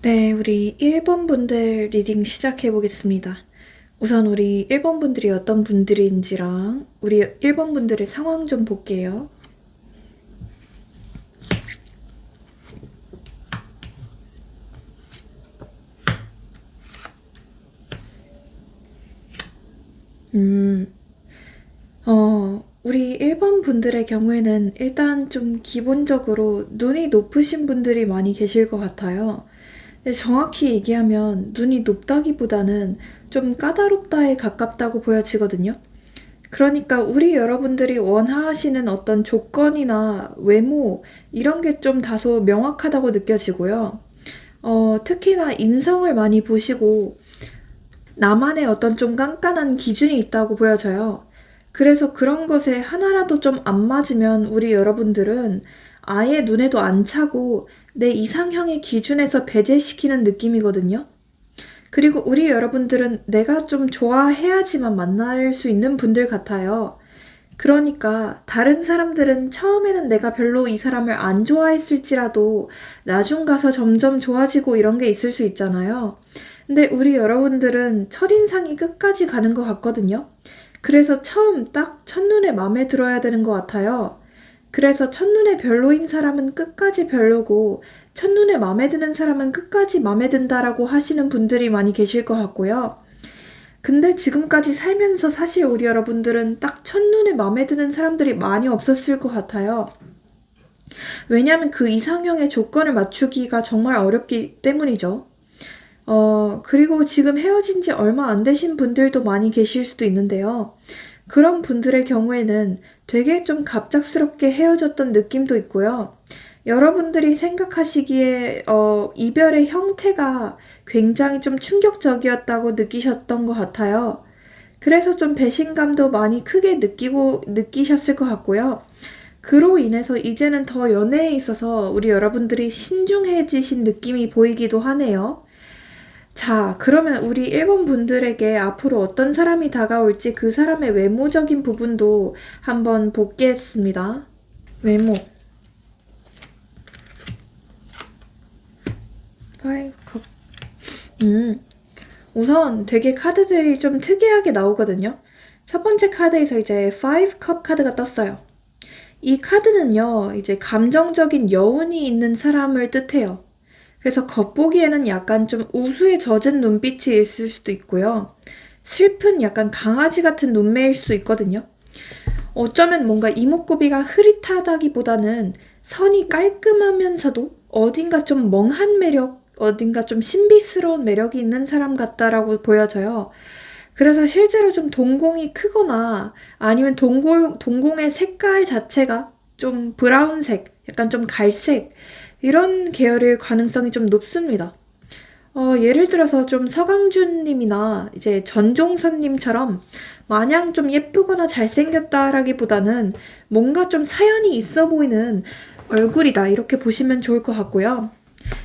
네, 우리 1번 분들 리딩 시작해 보겠습니다. 우선 우리 1번 분들이 어떤 분들인지랑 우리 1번 분들의 상황 좀 볼게요. 우리 1번 분들의 경우에는 일단 좀 기본적으로 눈이 높으신 분들이 많이 계실 것 같아요. 근데 정확히 얘기하면 눈이 높다기보다는 좀 까다롭다에 가깝다고 보여지거든요. 그러니까 우리 여러분들이 원하시는 어떤 조건이나 외모 이런 게 좀 다소 명확하다고 느껴지고요. 특히나 인성을 많이 보시고 나만의 어떤 좀 깐깐한 기준이 있다고 보여져요. 그래서 그런 것에 하나라도 좀 안 맞으면 우리 여러분들은 아예 눈에도 안 차고 내 이상형의 기준에서 배제시키는 느낌이거든요. 그리고 우리 여러분들은 내가 좀 좋아해야지만 만날 수 있는 분들 같아요. 그러니까 다른 사람들은 처음에는 내가 별로 이 사람을 안 좋아했을지라도 나중 가서 점점 좋아지고 이런 게 있을 수 있잖아요. 근데 우리 여러분들은 첫인상이 끝까지 가는 것 같거든요. 그래서 처음 딱 첫눈에 마음에 들어야 되는 것 같아요. 그래서 첫눈에 별로인 사람은 끝까지 별로고 첫눈에 마음에 드는 사람은 끝까지 마음에 든다라고 하시는 분들이 많이 계실 것 같고요. 근데 지금까지 살면서 사실 우리 여러분들은 딱 첫눈에 마음에 드는 사람들이 많이 없었을 것 같아요. 왜냐하면 그 이상형의 조건을 맞추기가 정말 어렵기 때문이죠. 그리고 지금 헤어진 지 얼마 안 되신 분들도 많이 계실 수도 있는데요. 그런 분들의 경우에는 되게 좀 갑작스럽게 헤어졌던 느낌도 있고요. 여러분들이 생각하시기에 이별의 형태가 굉장히 좀 충격적이었다고 느끼셨던 것 같아요. 그래서 좀 배신감도 많이 크게 느끼셨을 것 같고요. 그로 인해서 이제는 더 연애에 있어서 우리 여러분들이 신중해지신 느낌이 보이기도 하네요. 자, 그러면 우리 1번 분들에게 앞으로 어떤 사람이 다가올지 그 사람의 외모적인 부분도 한번 보겠습니다. 외모. 5컵. 우선 되게 카드들이 좀 특이하게 나오거든요. 첫 번째 카드에서 이제 5컵 카드가 떴어요. 이 카드는요, 이제 감정적인 여운이 있는 사람을 뜻해요. 그래서 겉보기에는 약간 좀 우수에 젖은 눈빛이 있을 수도 있고요. 슬픈 약간 강아지 같은 눈매일 수 있거든요. 어쩌면 뭔가 이목구비가 흐릿하다기보다는 선이 깔끔하면서도 어딘가 좀 멍한 매력, 어딘가 좀 신비스러운 매력이 있는 사람 같다라고 보여져요. 그래서 실제로 좀 동공이 크거나 아니면 동공의 색깔 자체가 좀 브라운색, 약간 좀 갈색 이런 계열일 가능성이 좀 높습니다. 예를 들어서 좀 서강준님이나 이제 전종선님처럼 마냥 좀 예쁘거나 잘생겼다라기보다는 뭔가 좀 사연이 있어 보이는 얼굴이다 이렇게 보시면 좋을 것 같고요.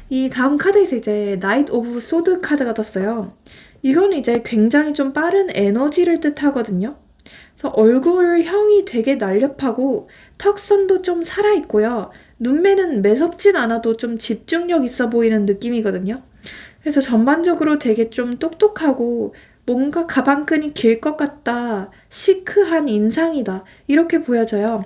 이 다음 카드에서 이제 나이트 오브 소드 카드가 떴어요. 이건 이제 굉장히 좀 빠른 에너지를 뜻하거든요. 그래서 얼굴형이 되게 날렵하고 턱선도 좀 살아있고요. 눈매는 매섭진 않아도 좀 집중력 있어 보이는 느낌이거든요. 그래서 전반적으로 되게 좀 똑똑하고 뭔가 가방끈이 길 것 같다, 시크한 인상이다 이렇게 보여져요.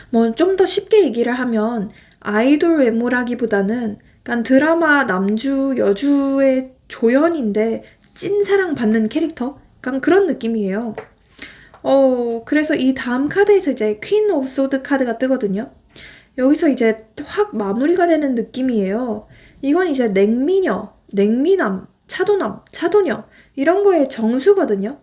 뭐 좀 더 쉽게 얘기를 하면 아이돌 외모라기보다는 약간 드라마 남주 여주의 조연인데 찐사랑 받는 캐릭터? 약간 그런 느낌이에요. 그래서 이 다음 카드에서 이제 퀸 오브 소드 카드가 뜨거든요. 여기서 이제 확 마무리가 되는 느낌이에요. 이건 이제 냉미녀, 냉미남, 차도남, 차도녀 이런 거의 정수거든요.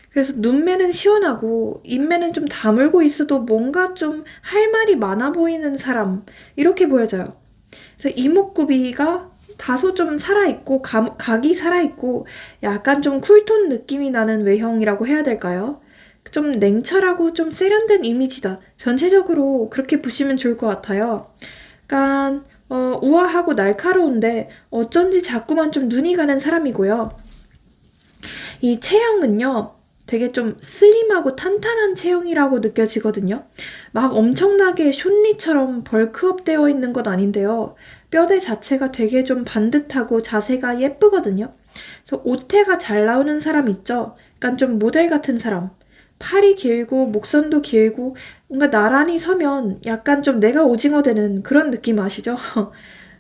그래서 눈매는 시원하고 입매는 좀 다물고 있어도 뭔가 좀 할 말이 많아 보이는 사람 이렇게 보여져요. 그래서 이목구비가 다소 좀 살아있고 각이 살아있고 약간 좀 쿨톤 느낌이 나는 외형이라고 해야 될까요? 좀 냉철하고 좀 세련된 이미지다. 전체적으로 그렇게 보시면 좋을 것 같아요. 약간 우아하고 날카로운데 어쩐지 자꾸만 좀 눈이 가는 사람이고요. 이 체형은요. 되게 좀 슬림하고 탄탄한 체형이라고 느껴지거든요. 막 엄청나게 숏니처럼 벌크업 되어 있는 건 아닌데요. 뼈대 자체가 되게 좀 반듯하고 자세가 예쁘거든요. 그래서 옷태가 잘 나오는 사람 있죠? 약간 좀 모델 같은 사람. 팔이 길고 목선도 길고 뭔가 나란히 서면 약간 좀 내가 오징어 되는 그런 느낌 아시죠?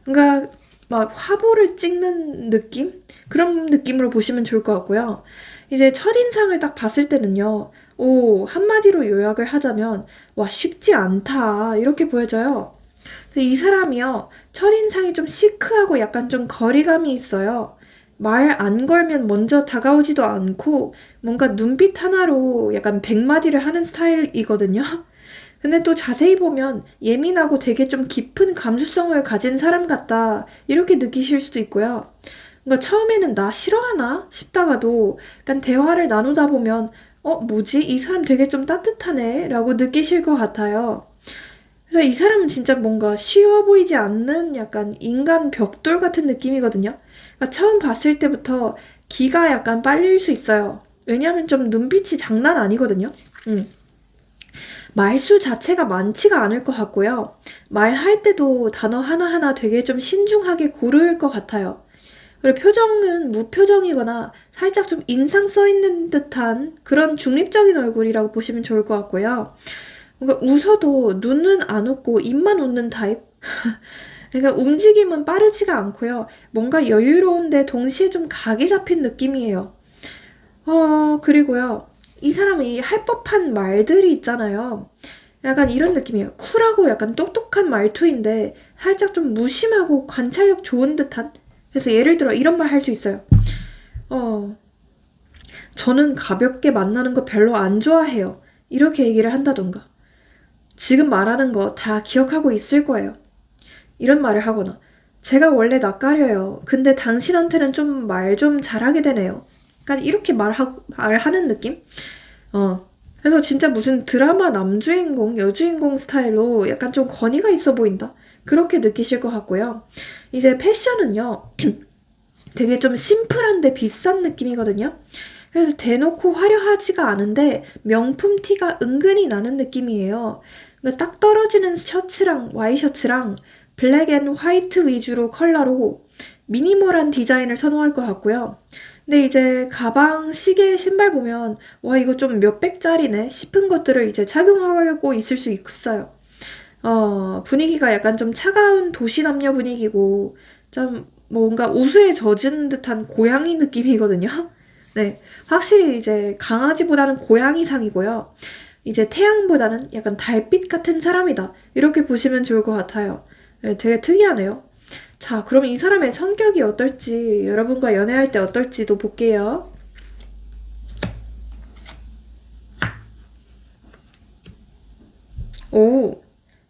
뭔가 막 화보를 찍는 느낌? 그런 느낌으로 보시면 좋을 것 같고요. 이제 첫인상을 딱 봤을 때는요. 한마디로 요약을 하자면 와, 쉽지 않다. 이렇게 보여져요. 그래서 이 사람이요. 첫인상이 좀 시크하고 약간 좀 거리감이 있어요. 말 안 걸면 먼저 다가오지도 않고 뭔가 눈빛 하나로 약간 100마디를 하는 스타일이거든요. 근데 또 자세히 보면 예민하고 되게 좀 깊은 감수성을 가진 사람 같다. 이렇게 느끼실 수도 있고요. 뭔가 처음에는 나 싫어하나 싶다가도 약간 대화를 나누다 보면 뭐지? 이 사람 되게 좀 따뜻하네? 라고 느끼실 것 같아요. 그래서 이 사람은 진짜 뭔가 쉬워 보이지 않는 약간 인간 벽돌 같은 느낌이거든요. 그러니까 처음 봤을 때부터 기가 약간 빨릴 수 있어요. 왜냐하면 좀 눈빛이 장난 아니거든요. 말수 자체가 많지가 않을 것 같고요. 말할 때도 단어 하나하나 되게 좀 신중하게 고를 것 같아요. 그리고 표정은 무표정이거나 살짝 좀 인상 써 있는 듯한 그런 중립적인 얼굴이라고 보시면 좋을 것 같고요. 뭔가 웃어도 눈은 안 웃고 입만 웃는 타입? 그러니까 움직임은 빠르지가 않고요. 뭔가 여유로운데 동시에 좀 각이 잡힌 느낌이에요. 그리고요. 이 사람이 할 법한 말들이 있잖아요. 약간 이런 느낌이에요. 쿨하고 약간 똑똑한 말투인데 살짝 좀 무심하고 관찰력 좋은 듯한? 그래서 예를 들어 이런 말 할 수 있어요. 어, 저는 가볍게 만나는 거 별로 안 좋아해요. 이렇게 얘기를 한다던가. 지금 말하는 거 다 기억하고 있을 거예요. 이런 말을 하거나. 제가 원래 낯가려요. 근데 당신한테는 좀 말 좀 잘하게 되네요. 약간 이렇게 말하는 느낌? 그래서 진짜 무슨 드라마 남주인공, 여주인공 스타일로 약간 좀 권위가 있어 보인다. 그렇게 느끼실 것 같고요. 이제 패션은요. 되게 좀 심플한데 비싼 느낌이거든요. 그래서 대놓고 화려하지가 않은데 명품 티가 은근히 나는 느낌이에요. 그러니까 딱 떨어지는 셔츠랑 와이셔츠랑 블랙 앤 화이트 위주로 컬러로 미니멀한 디자인을 선호할 것 같고요. 근데 이제 가방, 시계, 신발 보면 와 이거 좀 몇백짜리네 싶은 것들을 이제 착용하고 있을 수 있어요. 분위기가 약간 좀 차가운 도시 남녀 분위기고 좀 뭔가 우수에 젖은 듯한 고양이 느낌이거든요. 네, 확실히 이제 강아지보다는 고양이상이고요. 이제 태양보다는 약간 달빛 같은 사람이다. 이렇게 보시면 좋을 것 같아요. 네, 되게 특이하네요. 자, 그럼 이 사람의 성격이 어떨지, 여러분과 연애할 때 어떨지도 볼게요. 오,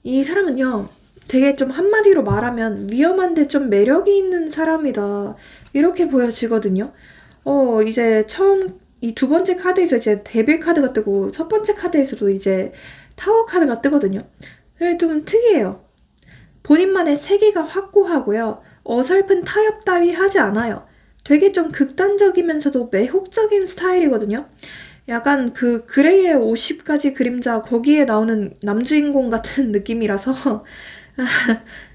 이 사람은요, 되게 좀 한마디로 말하면 위험한데 좀 매력이 있는 사람이다. 이렇게 보여지거든요. 이제 처음, 이 두 번째 카드에서 이제 데빌 카드가 뜨고, 첫 번째 카드에서도 이제 타워 카드가 뜨거든요. 좀 특이해요. 본인만의 세계가 확고하고요. 어설픈 타협 따위 하지 않아요. 되게 좀 극단적이면서도 매혹적인 스타일이거든요. 약간 그 그레이의 50가지 그림자 거기에 나오는 남주인공 같은 느낌이라서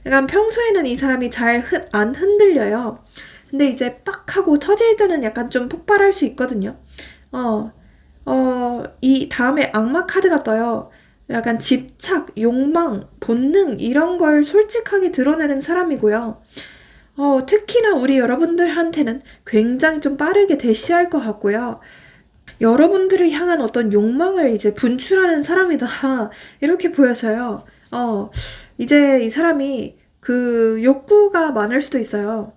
약간 평소에는 이 사람이 잘 안 흔들려요. 근데 이제 빡 하고 터질 때는 약간 좀 폭발할 수 있거든요. 어, 이 다음에 악마 카드가 떠요. 약간 집착, 욕망, 본능 이런 걸 솔직하게 드러내는 사람이고요. 특히나 우리 여러분들한테는 굉장히 좀 빠르게 대시할 것 같고요. 여러분들을 향한 어떤 욕망을 이제 분출하는 사람이다. 이렇게 보여져요. 이제 이 사람이 그 욕구가 많을 수도 있어요.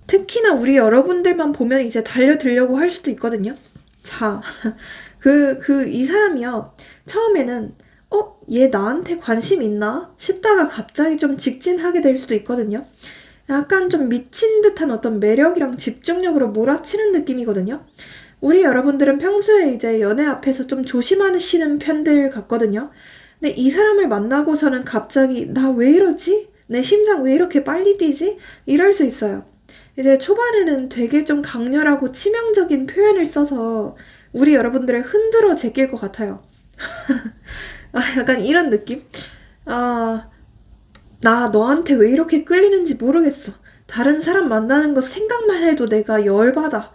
특히나 우리 여러분들만 보면 이제 달려들려고 할 수도 있거든요. 자, 이 사람이요. 처음에는, 얘 나한테 관심 있나? 싶다가 갑자기 좀 직진하게 될 수도 있거든요. 약간 좀 미친 듯한 어떤 매력이랑 집중력으로 몰아치는 느낌이거든요. 우리 여러분들은 평소에 이제 연애 앞에서 좀 조심하시는 편들 같거든요. 근데 이 사람을 만나고서는 갑자기 나 왜 이러지? 내 심장 왜 이렇게 빨리 뛰지? 이럴 수 있어요. 이제 초반에는 되게 좀 강렬하고 치명적인 표현을 써서 우리 여러분들을 흔들어 제낄 것 같아요. 약간 이런 느낌? 아, 나 너한테 왜 이렇게 끌리는지 모르겠어. 다른 사람 만나는 거 생각만 해도 내가 열받아.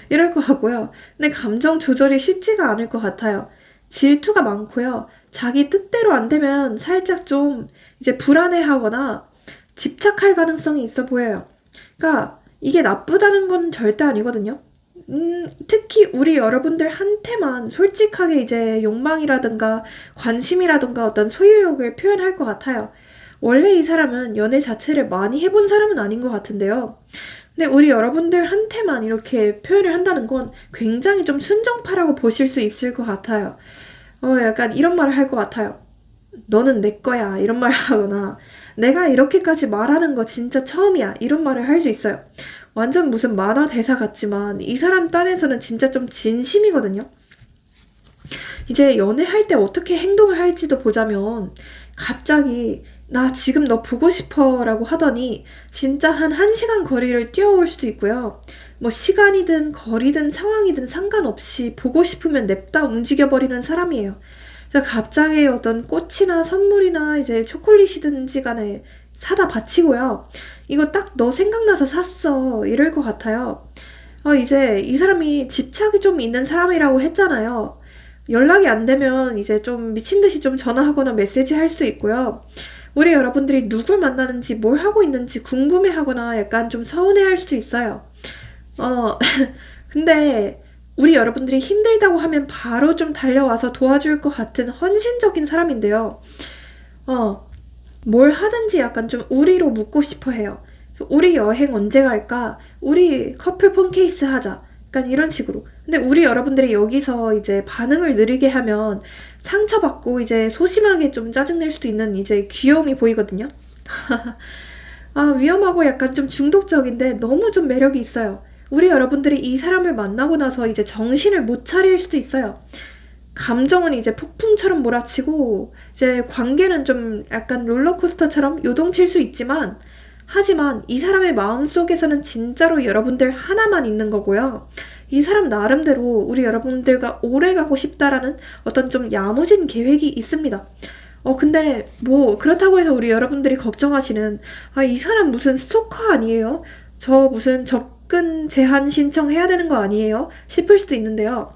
이럴 것 같고요. 근데 감정 조절이 쉽지가 않을 것 같아요. 질투가 많고요. 자기 뜻대로 안 되면 살짝 좀 이제 불안해하거나 집착할 가능성이 있어 보여요. 그러니까 이게 나쁘다는 건 절대 아니거든요. 특히 우리 여러분들한테만 솔직하게 이제 욕망이라든가 관심이라든가 어떤 소유욕을 표현할 것 같아요. 원래 이 사람은 연애 자체를 많이 해본 사람은 아닌 것 같은데요. 근데 우리 여러분들한테만 이렇게 표현을 한다는 건 굉장히 좀 순정파라고 보실 수 있을 것 같아요. 약간 이런 말을 할 것 같아요. 너는 내 거야. 이런 말을 하거나, 내가 이렇게까지 말하는 거 진짜 처음이야. 이런 말을 할 수 있어요. 완전 무슨 만화 대사 같지만, 이 사람 딴에서는 진짜 좀 진심이거든요. 이제 연애할 때 어떻게 행동을 할지도 보자면, 갑자기 나 지금 너 보고 싶어 라고 하더니 진짜 한 1시간 거리를 뛰어올 수도 있고요. 뭐 시간이든 거리든 상황이든 상관없이 보고 싶으면 냅다 움직여버리는 사람이에요. 그래서 갑자기 어떤 꽃이나 선물이나 이제 초콜릿이든지 간에 사다 바치고요. 이거 딱 너 생각나서 샀어. 이럴 것 같아요. 이제 이 사람이 집착이 좀 있는 사람이라고 했잖아요. 연락이 안 되면 이제 좀 미친 듯이 좀 전화하거나 메시지 할 수도 있고요. 우리 여러분들이 누굴 만나는지 뭘 하고 있는지 궁금해하거나 약간 좀 서운해할 수도 있어요. 어, 근데 우리 여러분들이 힘들다고 하면 바로 좀 달려와서 도와줄 것 같은 헌신적인 사람인데요. 어, 뭘 하든지 약간 좀 우리로 묻고 싶어 해요. 그래서 우리 여행 언제 갈까? 우리 커플 폰 케이스 하자. 약간 이런 식으로. 근데 우리 여러분들이 여기서 이제 반응을 느리게 하면 상처받고 이제 소심하게 좀 짜증낼 수도 있는 이제 귀여움이 보이거든요. 위험하고 약간 좀 중독적인데 너무 좀 매력이 있어요. 우리 여러분들이 이 사람을 만나고 나서 이제 정신을 못 차릴 수도 있어요. 감정은 이제 폭풍처럼 몰아치고 이제 관계는 좀 약간 롤러코스터처럼 요동칠 수 있지만 하지만 이 사람의 마음속에서는 진짜로 여러분들 하나만 있는 거고요. 이 사람 나름대로 우리 여러분들과 오래 가고 싶다라는 어떤 좀 야무진 계획이 있습니다. 근데 뭐 그렇다고 해서 우리 여러분들이 걱정하시는 이 사람 무슨 스토커 아니에요? 저 무슨 접근 제한 신청해야 되는 거 아니에요? 싶을 수도 있는데요.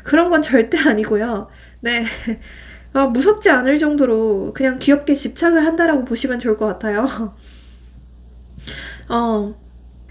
그런 건 절대 아니고요. 네. 무섭지 않을 정도로 그냥 귀엽게 집착을 한다라고 보시면 좋을 것 같아요. 어,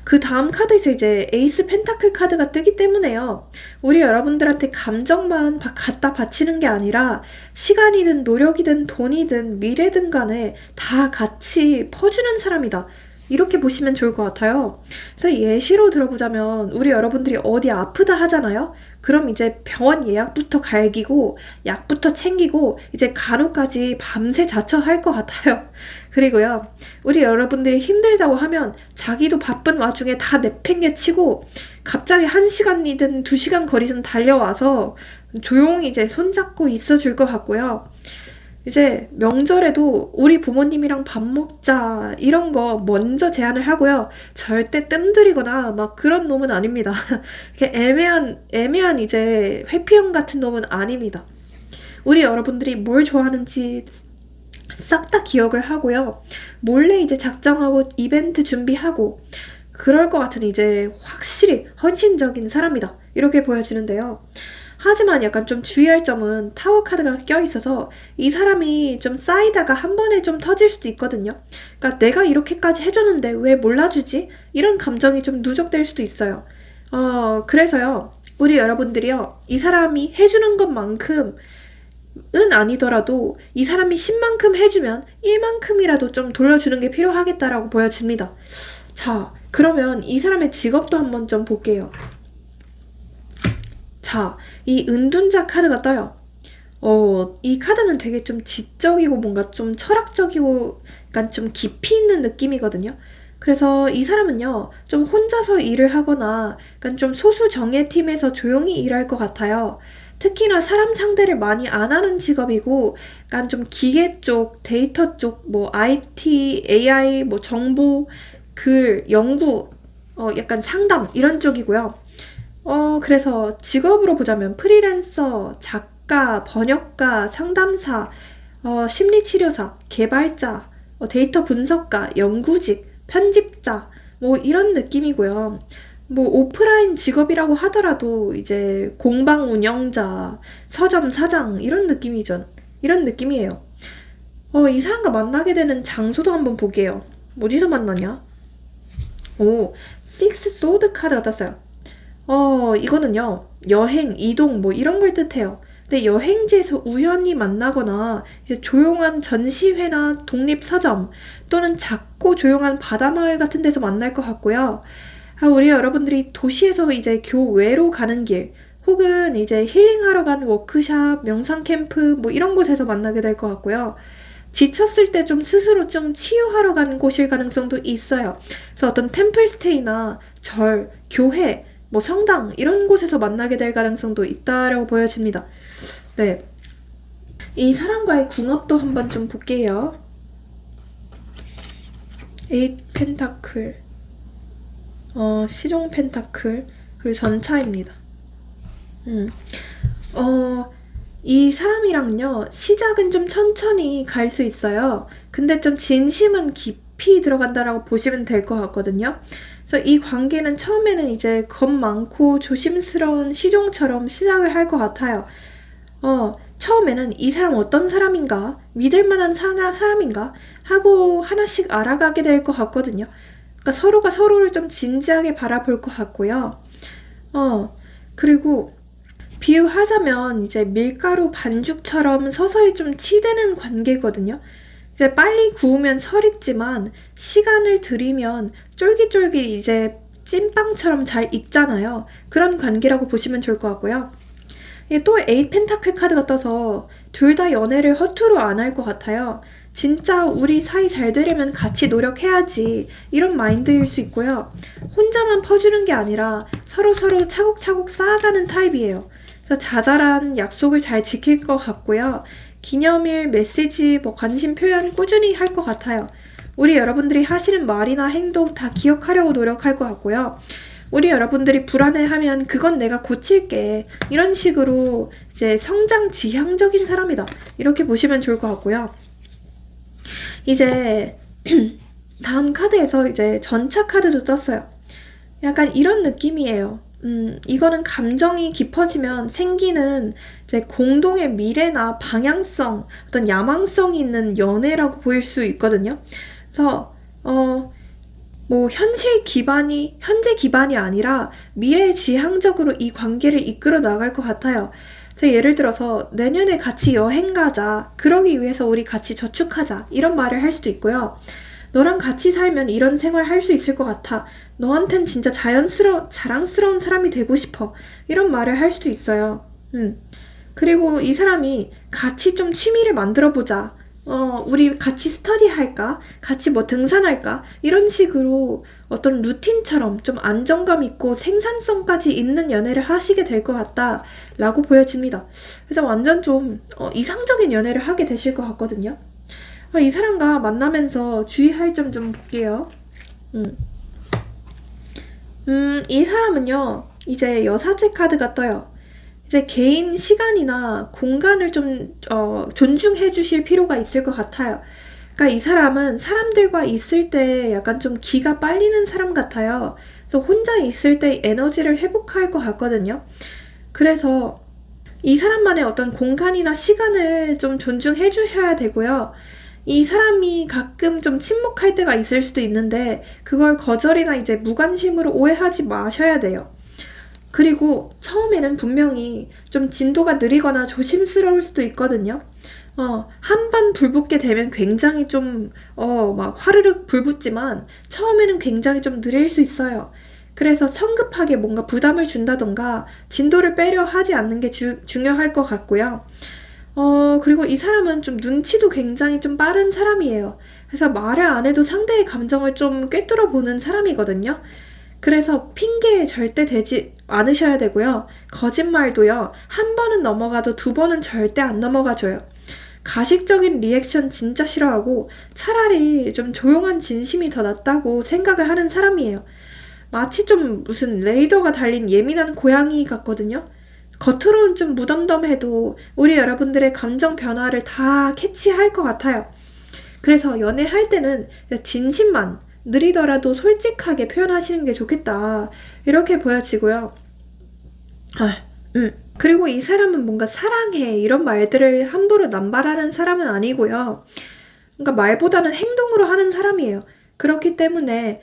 그 다음 카드에서 이제 에이스 펜타클 카드가 뜨기 때문에요. 우리 여러분들한테 감정만 갖다 바치는 게 아니라 시간이든 노력이든 돈이든 미래든 간에 다 같이 퍼주는 사람이다. 이렇게 보시면 좋을 것 같아요. 그래서 예시로 들어보자면 우리 여러분들이 어디 아프다 하잖아요. 그럼 이제 병원 예약부터 갈기고 약부터 챙기고 이제 간호까지 밤새 자처할 것 같아요. 그리고요. 우리 여러분들이 힘들다고 하면 자기도 바쁜 와중에 다 내팽개치고 갑자기 1시간이든 2시간 거리든 달려와서 조용히 이제 손잡고 있어 줄 것 같고요. 이제 명절에도 우리 부모님이랑 밥 먹자 이런 거 먼저 제안을 하고요. 절대 뜸들이거나 막 그런 놈은 아닙니다. 이렇게 애매한 이제 회피형 같은 놈은 아닙니다. 우리 여러분들이 뭘 좋아하는지 싹 다 기억을 하고요. 몰래 이제 작정하고 이벤트 준비하고 그럴 것 같은 이제 확실히 헌신적인 사람이다. 이렇게 보여지는데요. 하지만 약간 좀 주의할 점은 타워 카드가 껴있어서 이 사람이 좀 쌓이다가 한 번에 좀 터질 수도 있거든요. 그러니까 내가 이렇게까지 해줬는데 왜 몰라주지? 이런 감정이 좀 누적될 수도 있어요. 그래서요. 우리 여러분들이요. 이 사람이 해주는 것만큼 은 아니더라도 이 사람이 10만큼 해주면 1만큼이라도 좀 돌려주는 게 필요하겠다라고 보여집니다. 자, 그러면 이 사람의 직업도 한번 좀 볼게요. 자, 이 은둔자 카드가 떠요. 이 카드는 되게 좀 지적이고 뭔가 좀 철학적이고 약간 좀 깊이 있는 느낌이거든요. 그래서 이 사람은요, 좀 혼자서 일을 하거나 약간 좀 소수 정예팀에서 조용히 일할 것 같아요. 특히나 사람 상대를 많이 안 하는 직업이고, 약간 좀 기계 쪽, 데이터 쪽, 뭐 IT, AI, 뭐 정보, 글, 연구, 약간 상담 이런 쪽이고요. 그래서 직업으로 보자면 프리랜서, 작가, 번역가, 상담사, 심리치료사, 개발자, 데이터 분석가, 연구직, 편집자, 뭐 이런 느낌이고요. 뭐 오프라인 직업이라고 하더라도 이제 공방 운영자, 서점 사장 이런 느낌이죠. 이런 느낌이에요. 이 사람과 만나게 되는 장소도 한번 볼게요. 어디서 만나냐? 오, 식스 소드 카드가 떴어요. 이거는요, 여행, 이동, 뭐 이런 걸 뜻해요. 근데 여행지에서 우연히 만나거나, 이제 조용한 전시회나 독립서점, 또는 작고 조용한 바다마을 같은 데서 만날 것 같고요. 우리 여러분들이 도시에서 이제 교외로 가는 길, 혹은 이제 힐링하러 간 워크샵, 명상 캠프, 뭐 이런 곳에서 만나게 될 것 같고요. 지쳤을 때 좀 스스로 좀 치유하러 가는 곳일 가능성도 있어요. 그래서 어떤 템플스테이나 절, 교회, 뭐 성당 이런 곳에서 만나게 될 가능성도 있다라고 보여집니다. 네. 이 사람과의 궁합도 한번 좀 볼게요. 8 펜타클, 시종 펜타클, 그리고 전차입니다. 이 사람이랑요, 시작은 좀 천천히 갈 수 있어요. 근데 좀 진심은 깊이 들어간다라고 보시면 될 것 같거든요. 그래서 이 관계는 처음에는 이제 겁 많고 조심스러운 시종처럼 시작을 할 것 같아요. 처음에는 이 사람 어떤 사람인가, 믿을 만한 사람인가 하고 하나씩 알아가게 될 것 같거든요. 그러니까 서로가 서로를 좀 진지하게 바라볼 것 같고요. 그리고 비유하자면 이제 밀가루 반죽처럼 서서히 좀 치대는 관계거든요. 이제 빨리 구우면 설익지만 시간을 들이면 쫄깃쫄깃 이제 찐빵처럼 잘 익잖아요. 그런 관계라고 보시면 좋을 것 같고요. 또 8 펜타클 카드가 떠서 둘 다 연애를 허투루 안 할 것 같아요. 진짜 우리 사이 잘 되려면 같이 노력해야지 이런 마인드일 수 있고요. 혼자만 퍼주는 게 아니라 서로서로 차곡차곡 쌓아가는 타입이에요. 그래서 자잘한 약속을 잘 지킬 것 같고요. 기념일, 메시지, 뭐 관심 표현 꾸준히 할 것 같아요. 우리 여러분들이 하시는 말이나 행동 다 기억하려고 노력할 것 같고요. 우리 여러분들이 불안해하면 그건 내가 고칠게. 이런 식으로 이제 성장 지향적인 사람이다. 이렇게 보시면 좋을 것 같고요. 이제 다음 카드에서 이제 전차 카드도 떴어요. 약간 이런 느낌이에요. 이거는 감정이 깊어지면 생기는 이제 공동의 미래나 방향성, 어떤 야망성이 있는 연애라고 보일 수 있거든요. 그래서, 뭐, 현재 기반이 아니라 미래 지향적으로 이 관계를 이끌어 나갈 것 같아요. 그래서 예를 들어서 내년에 같이 여행 가자. 그러기 위해서 우리 같이 저축하자. 이런 말을 할 수도 있고요. 너랑 같이 살면 이런 생활 할 수 있을 것 같아. 너한텐 진짜 자랑스러운 사람이 되고 싶어. 이런 말을 할 수도 있어요. 그리고 이 사람이 같이 좀 취미를 만들어 보자. 우리 같이 스터디 할까? 같이 뭐 등산할까? 이런 식으로 어떤 루틴처럼 좀 안정감 있고 생산성까지 있는 연애를 하시게 될 것 같다. 라고 보여집니다. 그래서 완전 좀 이상적인 연애를 하게 되실 것 같거든요. 이 사람과 만나면서 주의할 점 좀 볼게요. 이 사람은요, 이제 여사제 카드가 떠요. 이제 개인 시간이나 공간을 좀, 존중해 주실 필요가 있을 것 같아요. 그러니까 이 사람은 사람들과 있을 때 약간 좀 기가 빨리는 사람 같아요. 그래서 혼자 있을 때 에너지를 회복할 것 같거든요. 그래서 이 사람만의 어떤 공간이나 시간을 좀 존중해 주셔야 되고요. 이 사람이 가끔 좀 침묵할 때가 있을 수도 있는데 그걸 거절이나 이제 무관심으로 오해하지 마셔야 돼요. 그리고 처음에는 분명히 좀 진도가 느리거나 조심스러울 수도 있거든요. 한 번 불붙게 되면 굉장히 좀, 막 화르륵 불붙지만 처음에는 굉장히 좀 느릴 수 있어요. 그래서 성급하게 뭔가 부담을 준다던가 진도를 빼려 하지 않는 게 중요할 것 같고요. 그리고 이 사람은 좀 눈치도 굉장히 좀 빠른 사람이에요. 그래서 말을 안 해도 상대의 감정을 좀 꿰뚫어 보는 사람이거든요. 그래서 핑계에 절대 대지 않으셔야 되고요. 거짓말도요. 한 번은 넘어가도 두 번은 절대 안 넘어가줘요. 가식적인 리액션 진짜 싫어하고 차라리 좀 조용한 진심이 더 낫다고 생각을 하는 사람이에요. 마치 좀 무슨 레이더가 달린 예민한 고양이 같거든요. 겉으로는 좀 무덤덤해도 우리 여러분들의 감정 변화를 다 캐치할 것 같아요. 그래서 연애할 때는 진심만 느리더라도 솔직하게 표현하시는 게 좋겠다. 이렇게 보여지고요. 그리고 이 사람은 뭔가 사랑해 이런 말들을 함부로 남발하는 사람은 아니고요. 그러니까 말보다는 행동으로 하는 사람이에요. 그렇기 때문에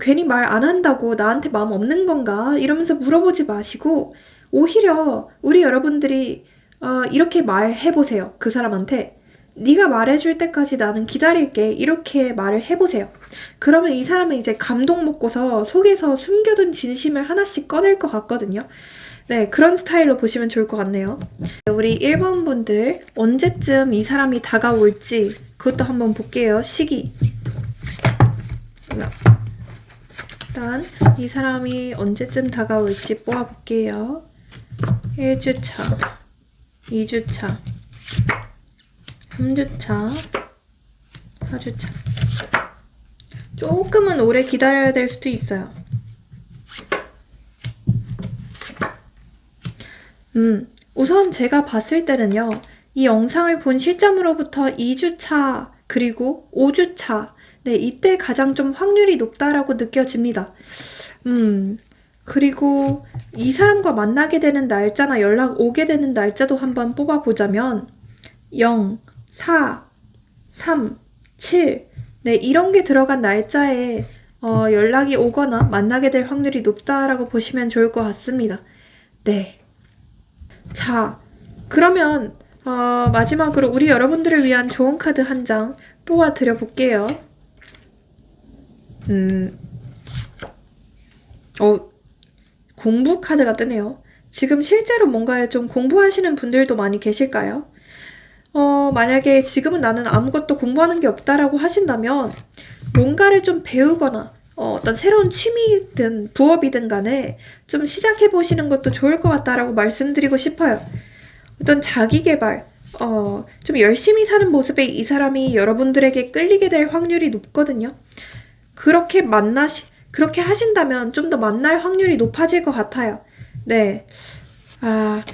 괜히 말 안 한다고 나한테 마음 없는 건가? 이러면서 물어보지 마시고 오히려 우리 여러분들이 이렇게 말해보세요. 그 사람한테. 네가 말해줄 때까지 나는 기다릴게. 이렇게 말을 해보세요. 그러면 이 사람은 이제 감동 먹고서 속에서 숨겨둔 진심을 하나씩 꺼낼 것 같거든요. 네, 그런 스타일로 보시면 좋을 것 같네요. 우리 1번 분들 언제쯤 이 사람이 다가올지 그것도 한번 볼게요. 시기. 일단 이 사람이 언제쯤 다가올지 뽑아볼게요. 1주차, 2주차, 3주차, 4주차. 조금은 오래 기다려야 될 수도 있어요. 우선 제가 봤을 때는요. 이 영상을 본 시점으로부터 2주차 그리고 5주차 네, 이때 가장 좀 확률이 높다라고 느껴집니다. 그리고 이 사람과 만나게 되는 날짜나 연락 오게 되는 날짜도 한번 뽑아보자면 0, 4, 3, 7 네, 이런 게 들어간 날짜에 연락이 오거나 만나게 될 확률이 높다라고 보시면 좋을 것 같습니다. 네. 자, 그러면 마지막으로 우리 여러분들을 위한 좋은 카드 한 장 뽑아 드려 볼게요. 공부 카드가 뜨네요. 지금 실제로 뭔가를 좀 공부하시는 분들도 많이 계실까요? 만약에 지금은 나는 아무것도 공부하는 게 없다라고 하신다면 뭔가를 좀 배우거나 어떤 새로운 취미든 부업이든 간에 좀 시작해 보시는 것도 좋을 것 같다라고 말씀드리고 싶어요. 어떤 자기 개발, 좀 열심히 사는 모습에 이 사람이 여러분들에게 끌리게 될 확률이 높거든요. 그렇게 하신다면 좀 더 만날 확률이 높아질 것 같아요. 네.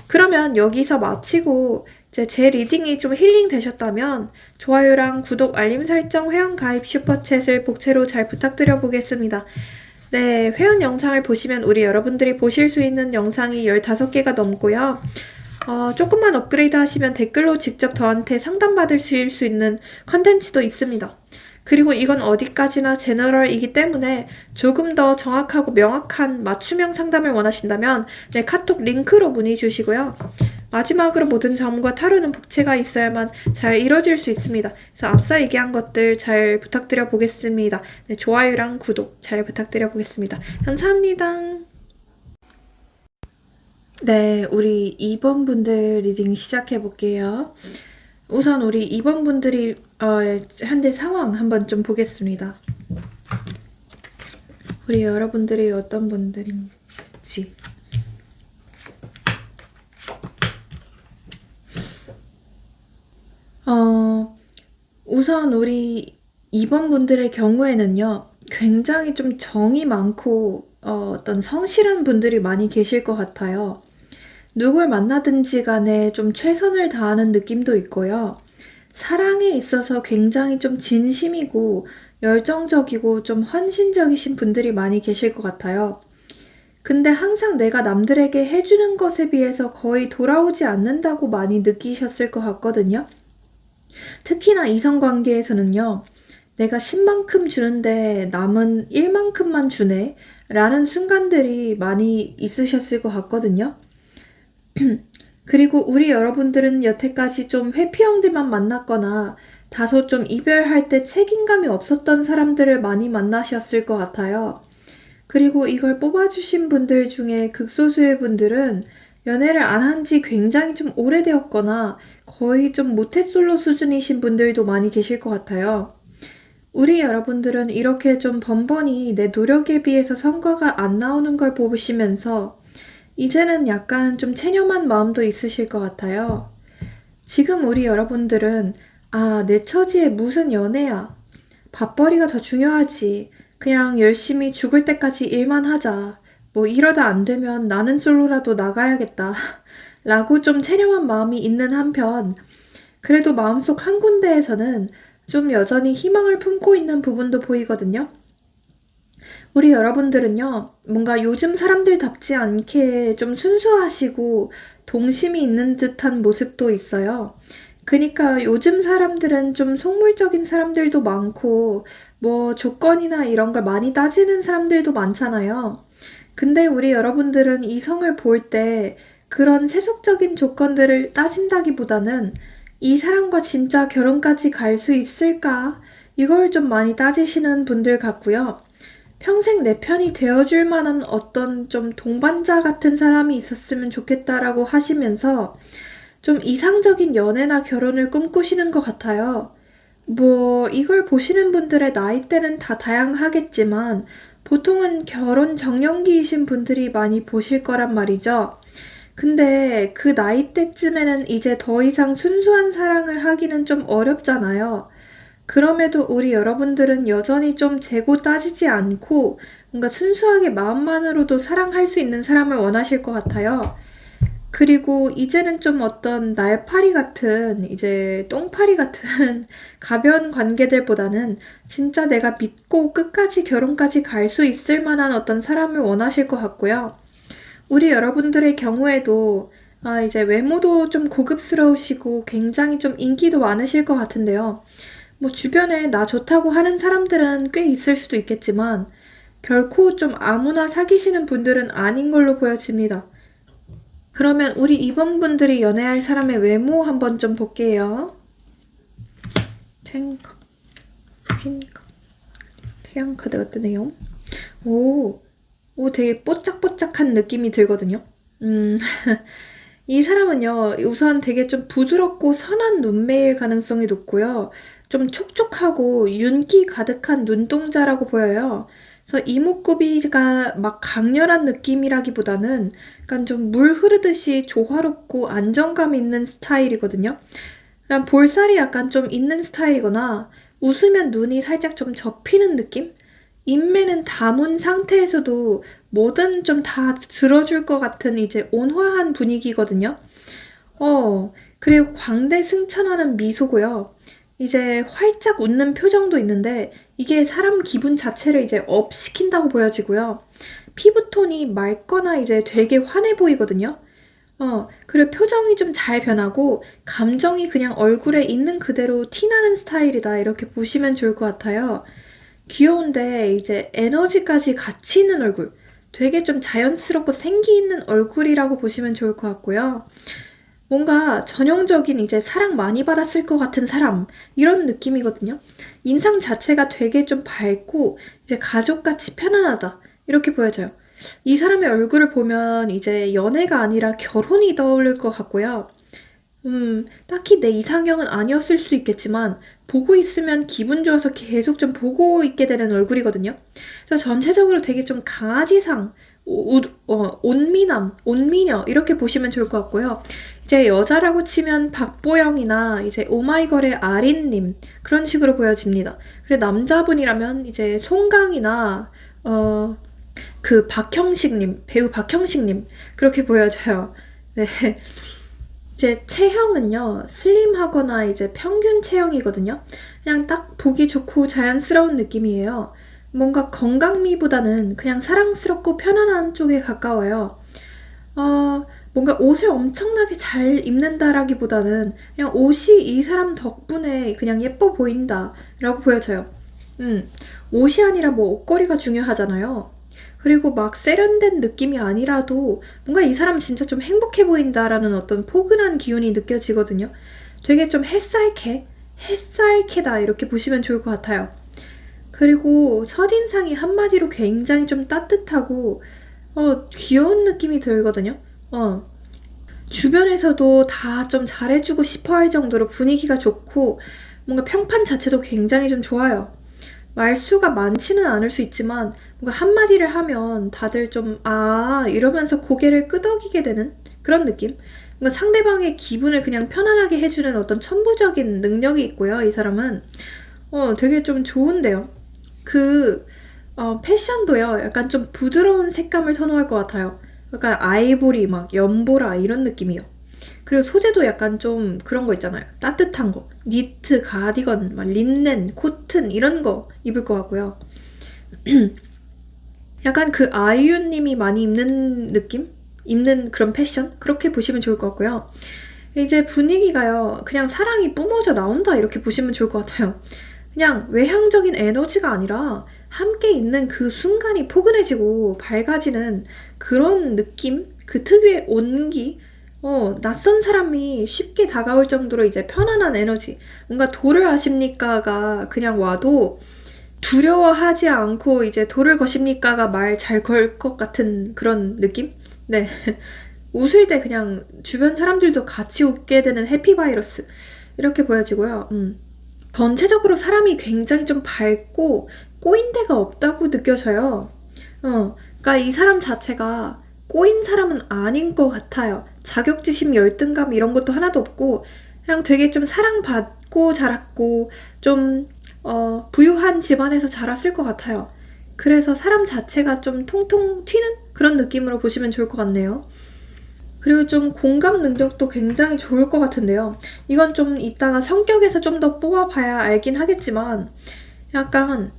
그러면 여기서 마치고 이제 제 리딩이 좀 힐링 되셨다면 좋아요랑 구독, 알림 설정, 회원 가입, 슈퍼챗을 복채로 잘 부탁드려 보겠습니다. 네, 회원 영상을 보시면 우리 여러분들이 보실 수 있는 영상이 15개가 넘고요. 조금만 업그레이드 하시면 댓글로 직접 저한테 상담받으실 수 있는 컨텐츠도 있습니다. 그리고 이건 어디까지나 제너럴이기 때문에 조금 더 정확하고 명확한 맞춤형 상담을 원하신다면 네, 카톡 링크로 문의 주시고요. 마지막으로 모든 점과 타로는 복채가 있어야만 잘 이루어질 수 있습니다. 그래서 앞서 얘기한 것들 잘 부탁드려 보겠습니다. 네, 좋아요랑 구독 잘 부탁드려 보겠습니다. 감사합니다. 네, 우리 2번 분들 리딩 시작해 볼게요. 우선 우리 2번 분들이 현재 상황 한번 좀 보겠습니다. 우리 여러분들이 어떤 분들인지. 우선 우리 2번 분들의 경우에는요. 굉장히 좀 정이 많고 어떤 성실한 분들이 많이 계실 것 같아요. 누굴 만나든지 간에 좀 최선을 다하는 느낌도 있고요. 사랑에 있어서 굉장히 좀 진심이고 열정적이고 좀 헌신적이신 분들이 많이 계실 것 같아요. 근데 항상 내가 남들에게 해주는 것에 비해서 거의 돌아오지 않는다고 많이 느끼셨을 것 같거든요. 특히나 이성관계에서는요. 내가 10만큼 주는데 남은 1만큼만 주네 라는 순간들이 많이 있으셨을 것 같거든요. 그리고 우리 여러분들은 여태까지 좀 회피형들만 만났거나 다소 좀 이별할 때 책임감이 없었던 사람들을 많이 만나셨을 것 같아요. 그리고 이걸 뽑아주신 분들 중에 극소수의 분들은 연애를 안 한 지 굉장히 좀 오래되었거나 거의 좀 모태솔로 수준이신 분들도 많이 계실 것 같아요. 우리 여러분들은 이렇게 좀 번번이 내 노력에 비해서 성과가 안 나오는 걸 보시면서 이제는 약간 좀 체념한 마음도 있으실 것 같아요. 지금 우리 여러분들은 내 처지에 무슨 연애야. 밥벌이가 더 중요하지. 그냥 열심히 죽을 때까지 일만 하자. 뭐 이러다 안 되면 나는 솔로라도 나가야겠다. 라고 좀 체념한 마음이 있는 한편, 그래도 마음속 한 군데에서는 좀 여전히 희망을 품고 있는 부분도 보이거든요. 우리 여러분들은요, 뭔가 요즘 사람들답지 않게 좀 순수하시고 동심이 있는 듯한 모습도 있어요. 그니까 요즘 사람들은 좀 속물적인 사람들도 많고, 뭐 조건이나 이런 걸 많이 따지는 사람들도 많잖아요. 근데 우리 여러분들은 이성을 볼 때 그런 세속적인 조건들을 따진다기보다는 이 사람과 진짜 결혼까지 갈 수 있을까? 이걸 좀 많이 따지시는 분들 같고요. 평생 내 편이 되어줄 만한 어떤 좀 동반자 같은 사람이 있었으면 좋겠다라고 하시면서 좀 이상적인 연애나 결혼을 꿈꾸시는 것 같아요. 뭐, 이걸 보시는 분들의 나이대는 다 다양하겠지만, 보통은 결혼 정년기이신 분들이 많이 보실 거란 말이죠. 근데 그 나이대쯤에는 이제 더 이상 순수한 사랑을 하기는 좀 어렵잖아요. 그럼에도 우리 여러분들은 여전히 좀 재고 따지지 않고 뭔가 순수하게 마음만으로도 사랑할 수 있는 사람을 원하실 것 같아요. 그리고 이제는 좀 어떤 날파리 같은, 이제 똥파리 같은 가벼운 관계들보다는 진짜 내가 믿고 끝까지 결혼까지 갈 수 있을 만한 어떤 사람을 원하실 것 같고요. 우리 여러분들의 경우에도 이제 외모도 좀 고급스러우시고 굉장히 좀 인기도 많으실 것 같은데요. 뭐 주변에 나 좋다고 하는 사람들은 꽤 있을 수도 있겠지만 결코 좀 아무나 사귀시는 분들은 아닌 걸로 보여집니다. 그러면 우리 이번 분들이 연애할 사람의 외모 한번 좀 볼게요. 탱커, 퀸커, 태양 카드가 뜨네요. 오, 되게 뽀짝뽀짝한 느낌이 들거든요. 이 사람은요, 우선 되게 좀 부드럽고 선한 눈매일 가능성이 높고요. 좀 촉촉하고 윤기 가득한 눈동자라고 보여요. 그래서 이목구비가 막 강렬한 느낌이라기보다는 약간 좀 물 흐르듯이 조화롭고 안정감 있는 스타일이거든요. 그냥 볼살이 약간 좀 있는 스타일이거나 웃으면 눈이 살짝 좀 접히는 느낌? 인매는 담은 상태에서도 뭐든 좀 다 들어줄 것 같은 이제 온화한 분위기거든요. 그리고 광대 승천하는 미소고요. 이제 활짝 웃는 표정도 있는데 이게 사람 기분 자체를 이제 업 시킨다고 보여지고요. 피부톤이 맑거나 이제 되게 환해 보이거든요. 그리고 표정이 좀 잘 변하고 감정이 그냥 얼굴에 있는 그대로 티나는 스타일이다. 이렇게 보시면 좋을 것 같아요. 귀여운데 이제 에너지까지 같이 있는 얼굴. 되게 좀 자연스럽고 생기 있는 얼굴이라고 보시면 좋을 것 같고요. 뭔가 전형적인 이제 사랑 많이 받았을 것 같은 사람 이런 느낌이거든요. 인상 자체가 되게 좀 밝고 이제 가족같이 편안하다 이렇게 보여져요. 이 사람의 얼굴을 보면 이제 연애가 아니라 결혼이 떠오를 것 같고요. 딱히 내 이상형은 아니었을 수도 있겠지만 보고 있으면 기분 좋아서 계속 좀 보고 있게 되는 얼굴이거든요. 그래서 전체적으로 되게 좀 강아지상, 온미남, 온미녀 이렇게 보시면 좋을 것 같고요. 이제 여자라고 치면 박보영이나 이제 오마이걸의 아린님 그런 식으로 보여집니다. 그리고 남자분이라면 이제 송강이나 그 박형식님, 배우 박형식님 그렇게 보여져요. 네. 이제 체형은요, 슬림하거나 이제 평균 체형이거든요. 그냥 딱 보기 좋고 자연스러운 느낌이에요. 뭔가 건강미보다는 그냥 사랑스럽고 편안한 쪽에 가까워요. 뭔가 옷을 엄청나게 잘 입는다라기보다는 그냥 옷이 이 사람 덕분에 그냥 예뻐 보인다라고 보여져요. 옷이 아니라 뭐 옷걸이가 중요하잖아요. 그리고 막 세련된 느낌이 아니라도 뭔가 이 사람 진짜 좀 행복해 보인다라는 어떤 포근한 기운이 느껴지거든요. 되게 좀 햇살캐다 이렇게 보시면 좋을 것 같아요. 그리고 첫인상이 한마디로 굉장히 좀 따뜻하고 귀여운 느낌이 들거든요. 주변에서도 다 좀 잘해주고 싶어 할 정도로 분위기가 좋고 뭔가 평판 자체도 굉장히 좀 좋아요. 말수가 많지는 않을 수 있지만 뭔가 한마디를 하면 다들 좀 이러면서 고개를 끄덕이게 되는 그런 느낌? 뭔가 상대방의 기분을 그냥 편안하게 해주는 어떤 천부적인 능력이 있고요. 이 사람은 되게 좀 좋은데요. 그 패션도요, 약간 좀 부드러운 색감을 선호할 것 같아요. 약간 아이보리, 막 연보라 이런 느낌이요. 그리고 소재도 약간 좀 그런 거 있잖아요. 따뜻한 거. 니트, 가디건, 막 린넨, 코튼 이런 거 입을 것 같고요. 약간 그 아이유님이 많이 입는 느낌? 입는 그런 패션? 그렇게 보시면 좋을 것 같고요. 이제 분위기가요, 그냥 사랑이 뿜어져 나온다 이렇게 보시면 좋을 것 같아요. 그냥 외향적인 에너지가 아니라 함께 있는 그 순간이 포근해지고 밝아지는 그런 느낌? 그 특유의 온기? 낯선 사람이 쉽게 다가올 정도로 이제 편안한 에너지. 뭔가 도를 아십니까가 그냥 와도 두려워하지 않고 이제 도를 거십니까가 말 잘 걸 것 같은 그런 느낌? 네. 웃을 때 그냥 주변 사람들도 같이 웃게 되는 해피바이러스. 이렇게 보여지고요. 전체적으로 사람이 굉장히 좀 밝고 꼬인 데가 없다고 느껴져요. 그러니까 이 사람 자체가 꼬인 사람은 아닌 것 같아요. 자격지심, 열등감 이런 것도 하나도 없고 그냥 되게 좀 사랑받고 자랐고 좀 부유한 집안에서 자랐을 것 같아요. 그래서 사람 자체가 좀 통통 튀는 그런 느낌으로 보시면 좋을 것 같네요. 그리고 좀 공감 능력도 굉장히 좋을 것 같은데요. 이건 좀 이따가 성격에서 좀 더 뽑아봐야 알긴 하겠지만, 약간,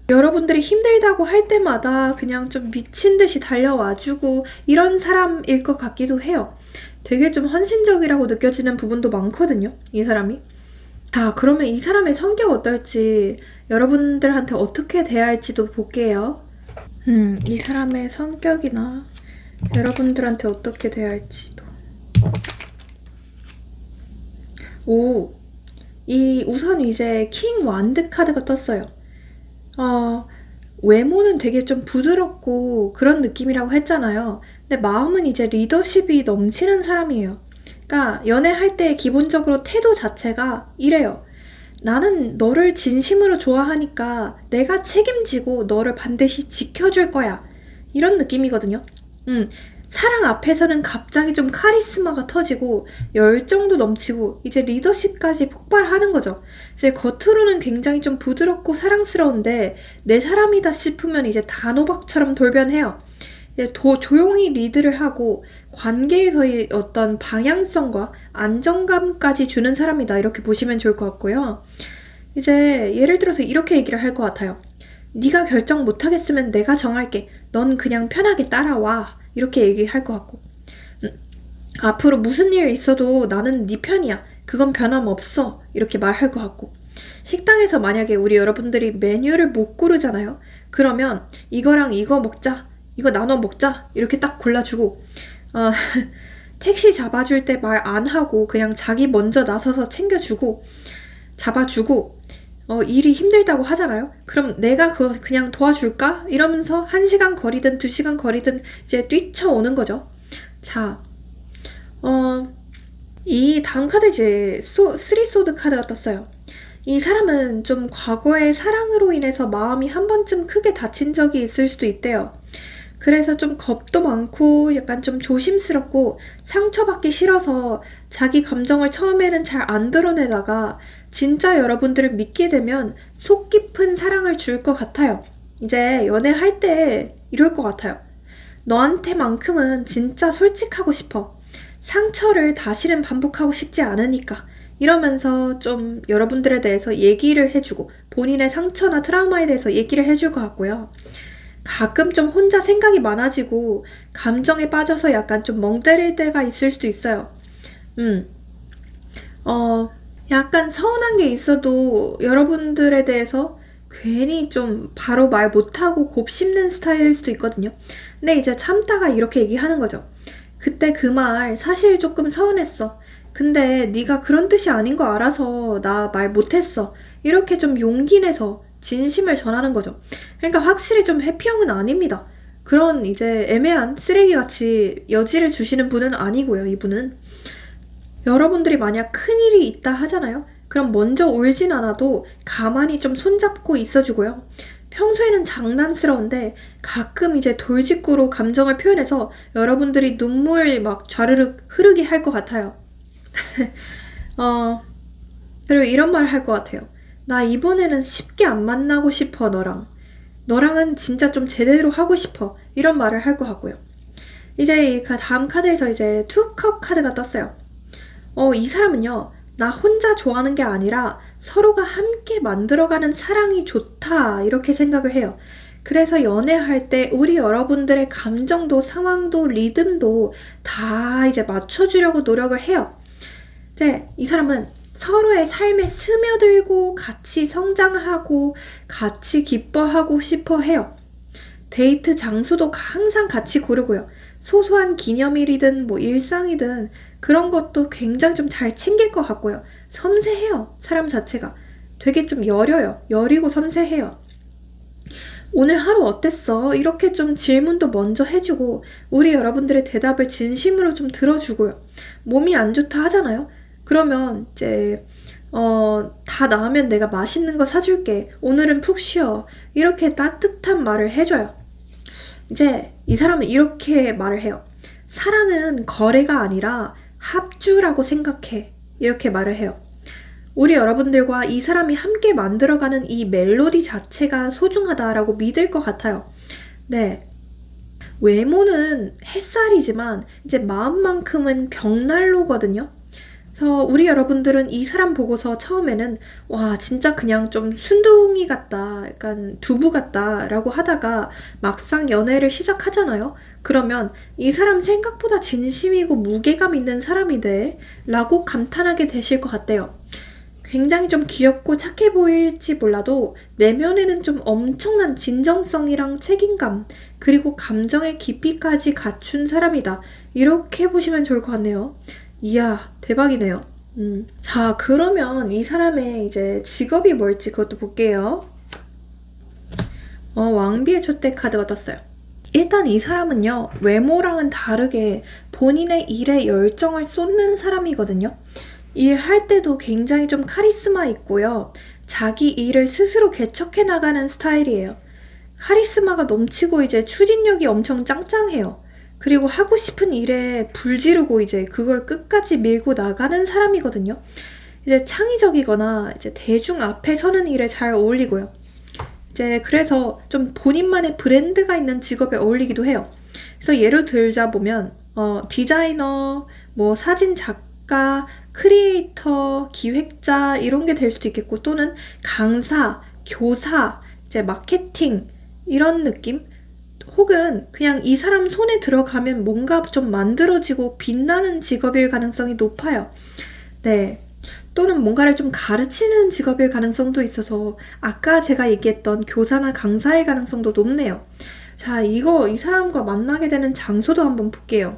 여러분들이 힘들다고 할 때마다 그냥 좀 미친 듯이 달려와주고 이런 사람일 것 같기도 해요. 되게 좀 헌신적이라고 느껴지는 부분도 많거든요, 이 사람이. 자, 그러면 이 사람의 성격 어떨지 여러분들한테 어떻게 대할지도 볼게요. 이 사람의 성격이나 여러분들한테 어떻게 대할지도. 오, 우선 이제 킹 완드 카드가 떴어요. 어, 외모는 되게 좀 부드럽고 그런 느낌이라고 했잖아요. 근데 마음은 이제 리더십이 넘치는 사람이에요. 그러니까 연애할 때 기본적으로 태도 자체가 이래요. 나는 너를 진심으로 좋아하니까 내가 책임지고 너를 반드시 지켜줄 거야. 이런 느낌이거든요. 사랑 앞에서는 갑자기 좀 카리스마가 터지고 열정도 넘치고 이제 리더십까지 폭발하는 거죠. 이제 겉으로는 굉장히 좀 부드럽고 사랑스러운데 내 사람이다 싶으면 이제 단호박처럼 돌변해요. 이제 더 조용히 리드를 하고 관계에서의 어떤 방향성과 안정감까지 주는 사람이다 이렇게 보시면 좋을 것 같고요. 이제 예를 들어서 이렇게 얘기를 할 것 같아요. 네가 결정 못하겠으면 내가 정할게. 넌 그냥 편하게 따라와. 이렇게 얘기할 것 같고. 앞으로 무슨 일 있어도 나는 네 편이야. 그건 변함없어. 이렇게 말할 것 같고. 식당에서 만약에 우리 여러분들이 메뉴를 못 고르잖아요. 그러면 이거랑 이거 먹자. 이거 나눠 먹자. 이렇게 딱 골라주고. 어, 택시 잡아줄 때 말 안 하고 그냥 자기 먼저 나서서 챙겨주고 잡아주고 일이 힘들다고 하잖아요. 그럼 내가 그거 그냥 도와줄까? 이러면서 1시간 거리든 2시간 거리든 이제 뛰쳐오는 거죠. 자, 이 다음 카드 이제 쓰리소드 카드가 떴어요. 이 사람은 좀 과거의 사랑으로 인해서 마음이 한 번쯤 크게 다친 적이 있을 수도 있대요. 그래서 좀 겁도 많고 약간 좀 조심스럽고 상처받기 싫어서 자기 감정을 처음에는 잘 안 드러내다가 진짜 여러분들을 믿게 되면 속 깊은 사랑을 줄 것 같아요. 이제 연애할 때 이럴 것 같아요. 너한테만큼은 진짜 솔직하고 싶어. 상처를 다시는 반복하고 싶지 않으니까. 이러면서 좀 여러분들에 대해서 얘기를 해주고 본인의 상처나 트라우마에 대해서 얘기를 해줄 것 같고요. 가끔 좀 혼자 생각이 많아지고 감정에 빠져서 약간 좀 멍 때릴 때가 있을 수도 있어요. 약간 서운한 게 있어도 여러분들에 대해서 괜히 좀 바로 말 못하고 곱씹는 스타일일 수도 있거든요. 근데 이제 참다가 이렇게 얘기하는 거죠. 그때 그 말 사실 조금 서운했어. 근데 네가 그런 뜻이 아닌 거 알아서 나 말 못했어. 이렇게 좀 용기 내서 진심을 전하는 거죠. 그러니까 확실히 좀 해피형은 아닙니다. 그런 이제 애매한 쓰레기같이 여지를 주시는 분은 아니고요, 이분은. 여러분들이 만약 큰일이 있다 하잖아요? 그럼 먼저 울진 않아도 가만히 좀 손잡고 있어주고요. 평소에는 장난스러운데 가끔 이제 돌직구로 감정을 표현해서 여러분들이 눈물 막 좌르륵 흐르게 할 것 같아요. 그리고 이런 말 할 것 같아요. 나 이번에는 쉽게 안 만나고 싶어, 너랑. 너랑은 진짜 좀 제대로 하고 싶어. 이런 말을 할 것 같고요. 이제 이 다음 카드에서 이제 투컵 카드가 떴어요. 이 사람은요, 나 혼자 좋아하는 게 아니라 서로가 함께 만들어가는 사랑이 좋다. 이렇게 생각을 해요. 그래서 연애할 때 우리 여러분들의 감정도 상황도 리듬도 다 이제 맞춰주려고 노력을 해요. 이제 이 사람은 서로의 삶에 스며들고 같이 성장하고 같이 기뻐하고 싶어 해요. 데이트 장소도 항상 같이 고르고요. 소소한 기념일이든 뭐 일상이든 그런 것도 굉장히 좀 잘 챙길 것 같고요. 섬세해요. 사람 자체가. 되게 좀 여려요. 여리고 섬세해요. 오늘 하루 어땠어? 이렇게 좀 질문도 먼저 해주고 우리 여러분들의 대답을 진심으로 좀 들어주고요. 몸이 안 좋다 하잖아요. 그러면 이제 다 나으면 내가 맛있는 거 사줄게. 오늘은 푹 쉬어. 이렇게 따뜻한 말을 해줘요. 이제 이 사람은 이렇게 말을 해요. 사랑은 거래가 아니라 합주라고 생각해. 이렇게 말을 해요. 우리 여러분들과 이 사람이 함께 만들어가는 이 멜로디 자체가 소중하다라고 믿을 것 같아요. 네. 외모는 햇살이지만 이제 마음만큼은 벽난로거든요. 그래서 우리 여러분들은 이 사람 보고서 처음에는 와 진짜 그냥 좀 순둥이 같다 약간 두부 같다 라고 하다가 막상 연애를 시작하잖아요. 그러면 이 사람 생각보다 진심이고 무게감 있는 사람이네 라고 감탄하게 되실 것 같대요. 굉장히 좀 귀엽고 착해 보일지 몰라도 내면에는 좀 엄청난 진정성이랑 책임감 그리고 감정의 깊이까지 갖춘 사람이다. 이렇게 보시면 좋을 것 같네요. 이야, 대박이네요. 자, 그러면 이 사람의 이제 직업이 뭘지 그것도 볼게요. 왕비의 촛대 카드가 떴어요. 일단 이 사람은요, 외모랑은 다르게 본인의 일에 열정을 쏟는 사람이거든요. 일할 때도 굉장히 좀 카리스마 있고요. 자기 일을 스스로 개척해 나가는 스타일이에요. 카리스마가 넘치고 이제 추진력이 엄청 짱짱해요. 그리고 하고 싶은 일에 불지르고 이제 그걸 끝까지 밀고 나가는 사람이거든요. 이제 창의적이거나 이제 대중 앞에 서는 일에 잘 어울리고요. 이제 그래서 좀 본인만의 브랜드가 있는 직업에 어울리기도 해요. 그래서 예를 들자 보면 디자이너, 뭐 사진 작가, 크리에이터, 기획자 이런 게 될 수도 있겠고 또는 강사, 교사, 이제 마케팅 이런 느낌? 혹은 그냥 이 사람 손에 들어가면 뭔가 좀 만들어지고 빛나는 직업일 가능성이 높아요. 네. 또는 뭔가를 좀 가르치는 직업일 가능성도 있어서 아까 제가 얘기했던 교사나 강사일 가능성도 높네요. 자, 이 사람과 만나게 되는 장소도 한번 볼게요.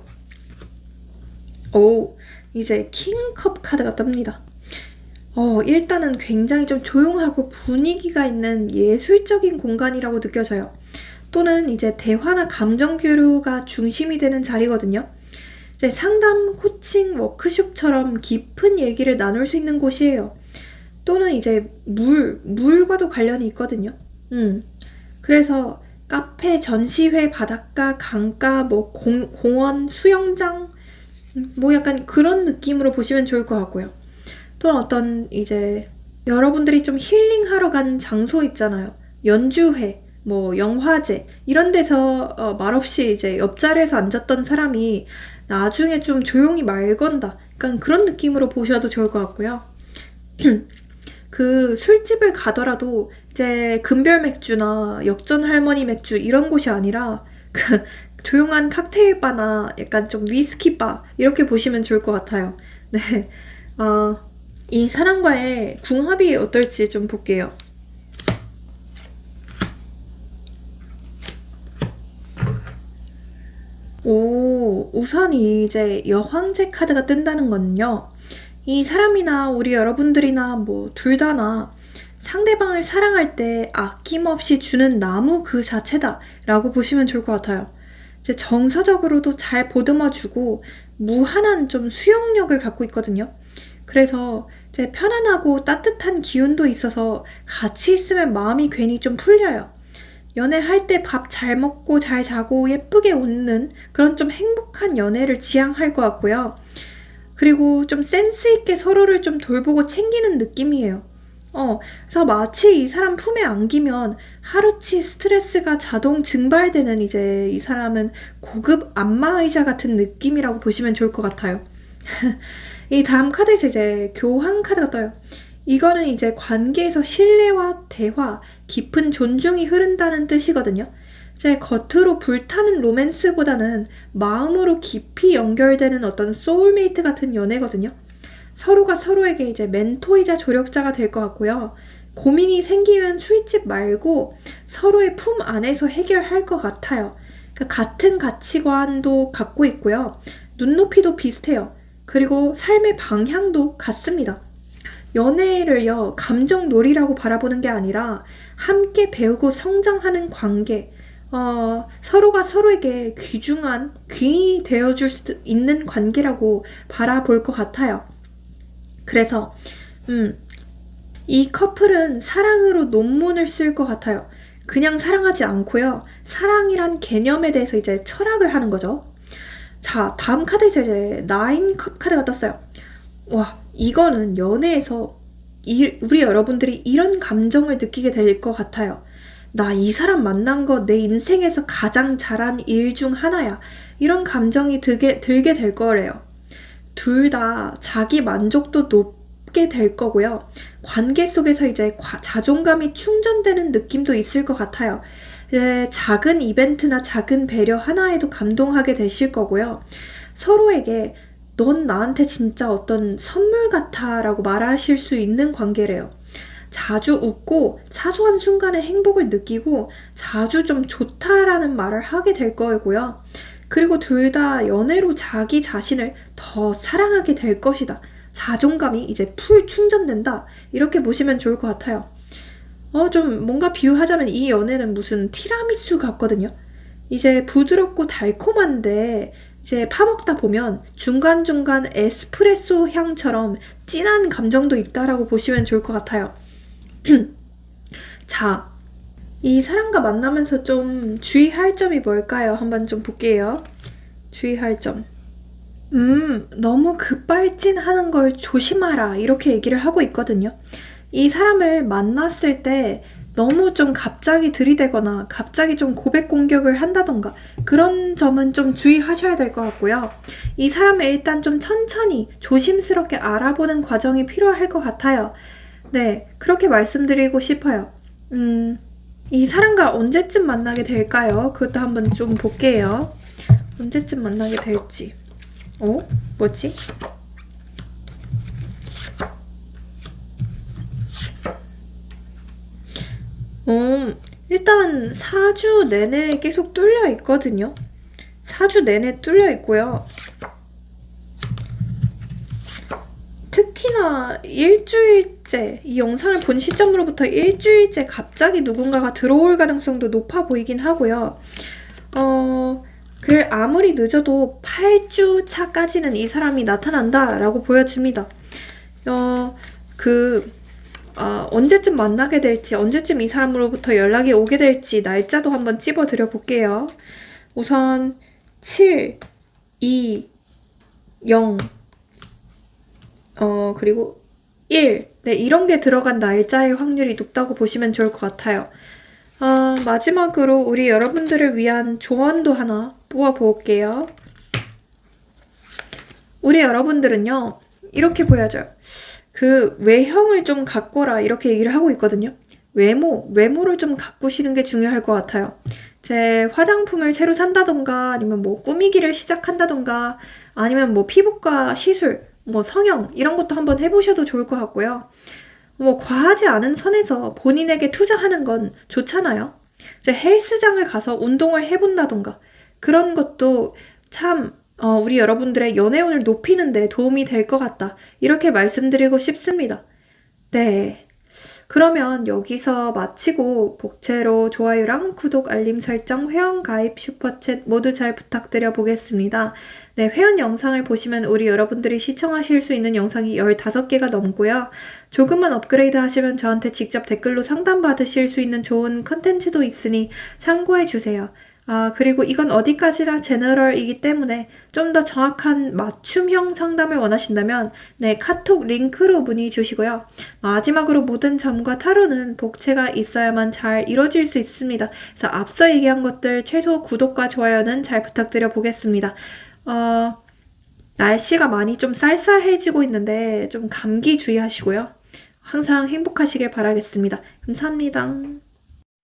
이제 킹컵 카드가 뜹니다. 일단은 굉장히 좀 조용하고 분위기가 있는 예술적인 공간이라고 느껴져요. 또는 이제 대화나 감정 교류가 중심이 되는 자리거든요. 이제 상담, 코칭, 워크숍처럼 깊은 얘기를 나눌 수 있는 곳이에요. 또는 이제 물과도 관련이 있거든요. 그래서 카페, 전시회, 바닷가, 강가, 뭐 공원, 수영장, 뭐 약간 그런 느낌으로 보시면 좋을 것 같고요. 또는 어떤 이제 여러분들이 좀 힐링하러 가는 장소 있잖아요. 연주회, 뭐 영화제 이런 데서 말없이 이제 옆자리에서 앉았던 사람이 나중에 좀 조용히 말 건다. 약간 그런 느낌으로 보셔도 좋을 것 같고요. 그 술집을 가더라도 이제 금별 맥주나 역전 할머니 맥주 이런 곳이 아니라 그 조용한 칵테일 바나 약간 좀 위스키 바 이렇게 보시면 좋을 것 같아요. 네, 이 사람과의 궁합이 어떨지 좀 볼게요. 우선 이제 여황제 카드가 뜬다는 거는요. 이 사람이나 우리 여러분들이나 뭐 둘 다나 상대방을 사랑할 때 아낌없이 주는 나무 그 자체다 라고 보시면 좋을 것 같아요. 이제 정서적으로도 잘 보듬어주고 무한한 좀 수용력을 갖고 있거든요. 그래서 이제 편안하고 따뜻한 기운도 있어서 같이 있으면 마음이 괜히 좀 풀려요. 연애할 때 밥 잘 먹고 잘 자고 예쁘게 웃는 그런 좀 행복한 연애를 지향할 것 같고요. 그리고 좀 센스 있게 서로를 좀 돌보고 챙기는 느낌이에요. 그래서 마치 이 사람 품에 안기면 하루치 스트레스가 자동 증발되는 이제 이 사람은 고급 안마의자 같은 느낌이라고 보시면 좋을 것 같아요. 이 다음 카드에서 이제 교환 카드가 떠요. 이거는 이제 관계에서 신뢰와 대화, 깊은 존중이 흐른다는 뜻이거든요. 이제 겉으로 불타는 로맨스보다는 마음으로 깊이 연결되는 어떤 소울메이트 같은 연애거든요. 서로가 서로에게 이제 멘토이자 조력자가 될 것 같고요. 고민이 생기면 수윗집 말고 서로의 품 안에서 해결할 것 같아요. 그러니까 같은 가치관도 갖고 있고요. 눈높이도 비슷해요. 그리고 삶의 방향도 같습니다. 연애를요, 감정놀이라고 바라보는 게 아니라 함께 배우고 성장하는 관계, 서로가 서로에게 귀중한 귀인이 되어줄 수 있는 관계라고 바라볼 것 같아요. 그래서 이 커플은 사랑으로 논문을 쓸 것 같아요. 그냥 사랑하지 않고요. 사랑이란 개념에 대해서 이제 철학을 하는 거죠. 자, 다음 카드에서 이제 9컵 카드가 떴어요. 와, 이거는 연애에서 우리 여러분들이 이런 감정을 느끼게 될 것 같아요. 나 이 사람 만난 거 내 인생에서 가장 잘한 일 중 하나야. 이런 감정이 들게 될 거래요. 둘 다 자기 만족도 높게 될 거고요. 관계 속에서 이제 자존감이 충전되는 느낌도 있을 것 같아요. 작은 이벤트나 작은 배려 하나에도 감동하게 되실 거고요. 서로에게 넌 나한테 진짜 어떤 선물 같아 라고 말하실 수 있는 관계래요. 자주 웃고 사소한 순간에 행복을 느끼고 자주 좀 좋다라는 말을 하게 될 거고요. 그리고 둘 다 연애로 자기 자신을 더 사랑하게 될 것이다. 자존감이 이제 풀 충전된다. 이렇게 보시면 좋을 것 같아요. 좀 뭔가 비유하자면 이 연애는 무슨 티라미수 같거든요. 이제 부드럽고 달콤한데 이제 파먹다 보면 중간중간 에스프레소 향처럼 진한 감정도 있다라고 보시면 좋을 것 같아요. 자, 이 사람과 만나면서 좀 주의할 점이 뭘까요? 한번 좀 볼게요. 주의할 점. 너무 급발진하는 걸 조심하라. 이렇게 얘기를 하고 있거든요. 이 사람을 만났을 때 너무 좀 갑자기 들이대거나 갑자기 좀 고백 공격을 한다던가 그런 점은 좀 주의하셔야 될 것 같고요. 이 사람을 일단 좀 천천히 조심스럽게 알아보는 과정이 필요할 것 같아요. 네, 그렇게 말씀드리고 싶어요. 이 사람과 언제쯤 만나게 될까요? 그것도 한번 좀 볼게요. 언제쯤 만나게 될지. 뭐지? 일단 4주 내내 계속 뚫려 있거든요. 4주 내내 뚫려 있고요. 특히나 일주일째, 이 영상을 본 시점으로부터 일주일째 갑자기 누군가가 들어올 가능성도 높아 보이긴 하고요. 아무리 늦어도 8주 차까지는 이 사람이 나타난다라고 보여집니다. 언제쯤 만나게 될지, 언제쯤 이 사람으로부터 연락이 오게 될지 날짜도 한번 찝어드려 볼게요. 우선 7, 2, 0, 그리고 1. 네, 이런 게 들어간 날짜의 확률이 높다고 보시면 좋을 것 같아요. 마지막으로 우리 여러분들을 위한 조언도 하나 뽑아볼게요. 우리 여러분들은요, 이렇게 보여져요. 그 외형을 좀 가꿔라 이렇게 얘기를 하고 있거든요. 외모를 좀 가꾸시는 게 중요할 것 같아요. 제 화장품을 새로 산다던가 아니면 뭐 꾸미기를 시작한다던가 아니면 뭐 피부과 시술, 뭐 성형 이런 것도 한번 해보셔도 좋을 것 같고요. 뭐 과하지 않은 선에서 본인에게 투자하는 건 좋잖아요. 이제 헬스장을 가서 운동을 해본다던가 그런 것도 참 우리 여러분들의 연애운을 높이는 데 도움이 될 것 같다. 이렇게 말씀드리고 싶습니다. 네. 그러면 여기서 마치고 복채로 좋아요랑 구독, 알림 설정, 회원 가입, 슈퍼챗 모두 잘 부탁드려 보겠습니다. 네, 회원 영상을 보시면 우리 여러분들이 시청하실 수 있는 영상이 15개가 넘고요. 조금만 업그레이드 하시면 저한테 직접 댓글로 상담 받으실 수 있는 좋은 컨텐츠도 있으니 참고해 주세요. 그리고 이건 어디까지나 제너럴이기 때문에 좀 더 정확한 맞춤형 상담을 원하신다면 네, 카톡 링크로 문의 주시고요. 마지막으로 모든 점과 타로는 복체가 있어야만 잘 이루어질 수 있습니다. 그래서 앞서 얘기한 것들 최소 구독과 좋아요는 잘 부탁드려 보겠습니다. 날씨가 많이 좀 쌀쌀해지고 있는데 좀 감기 주의하시고요. 항상 행복하시길 바라겠습니다. 감사합니다.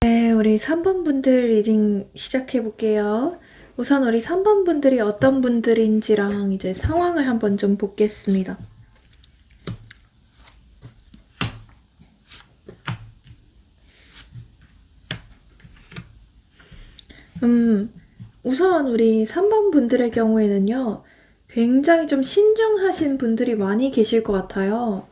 네, 우리 3번 분들 리딩 시작해 볼게요. 우선 우리 3번 분들이 어떤 분들인지랑 이제 상황을 한번 좀 보겠습니다. 우선 우리 3번 분들의 경우에는요, 굉장히 좀 신중하신 분들이 많이 계실 것 같아요.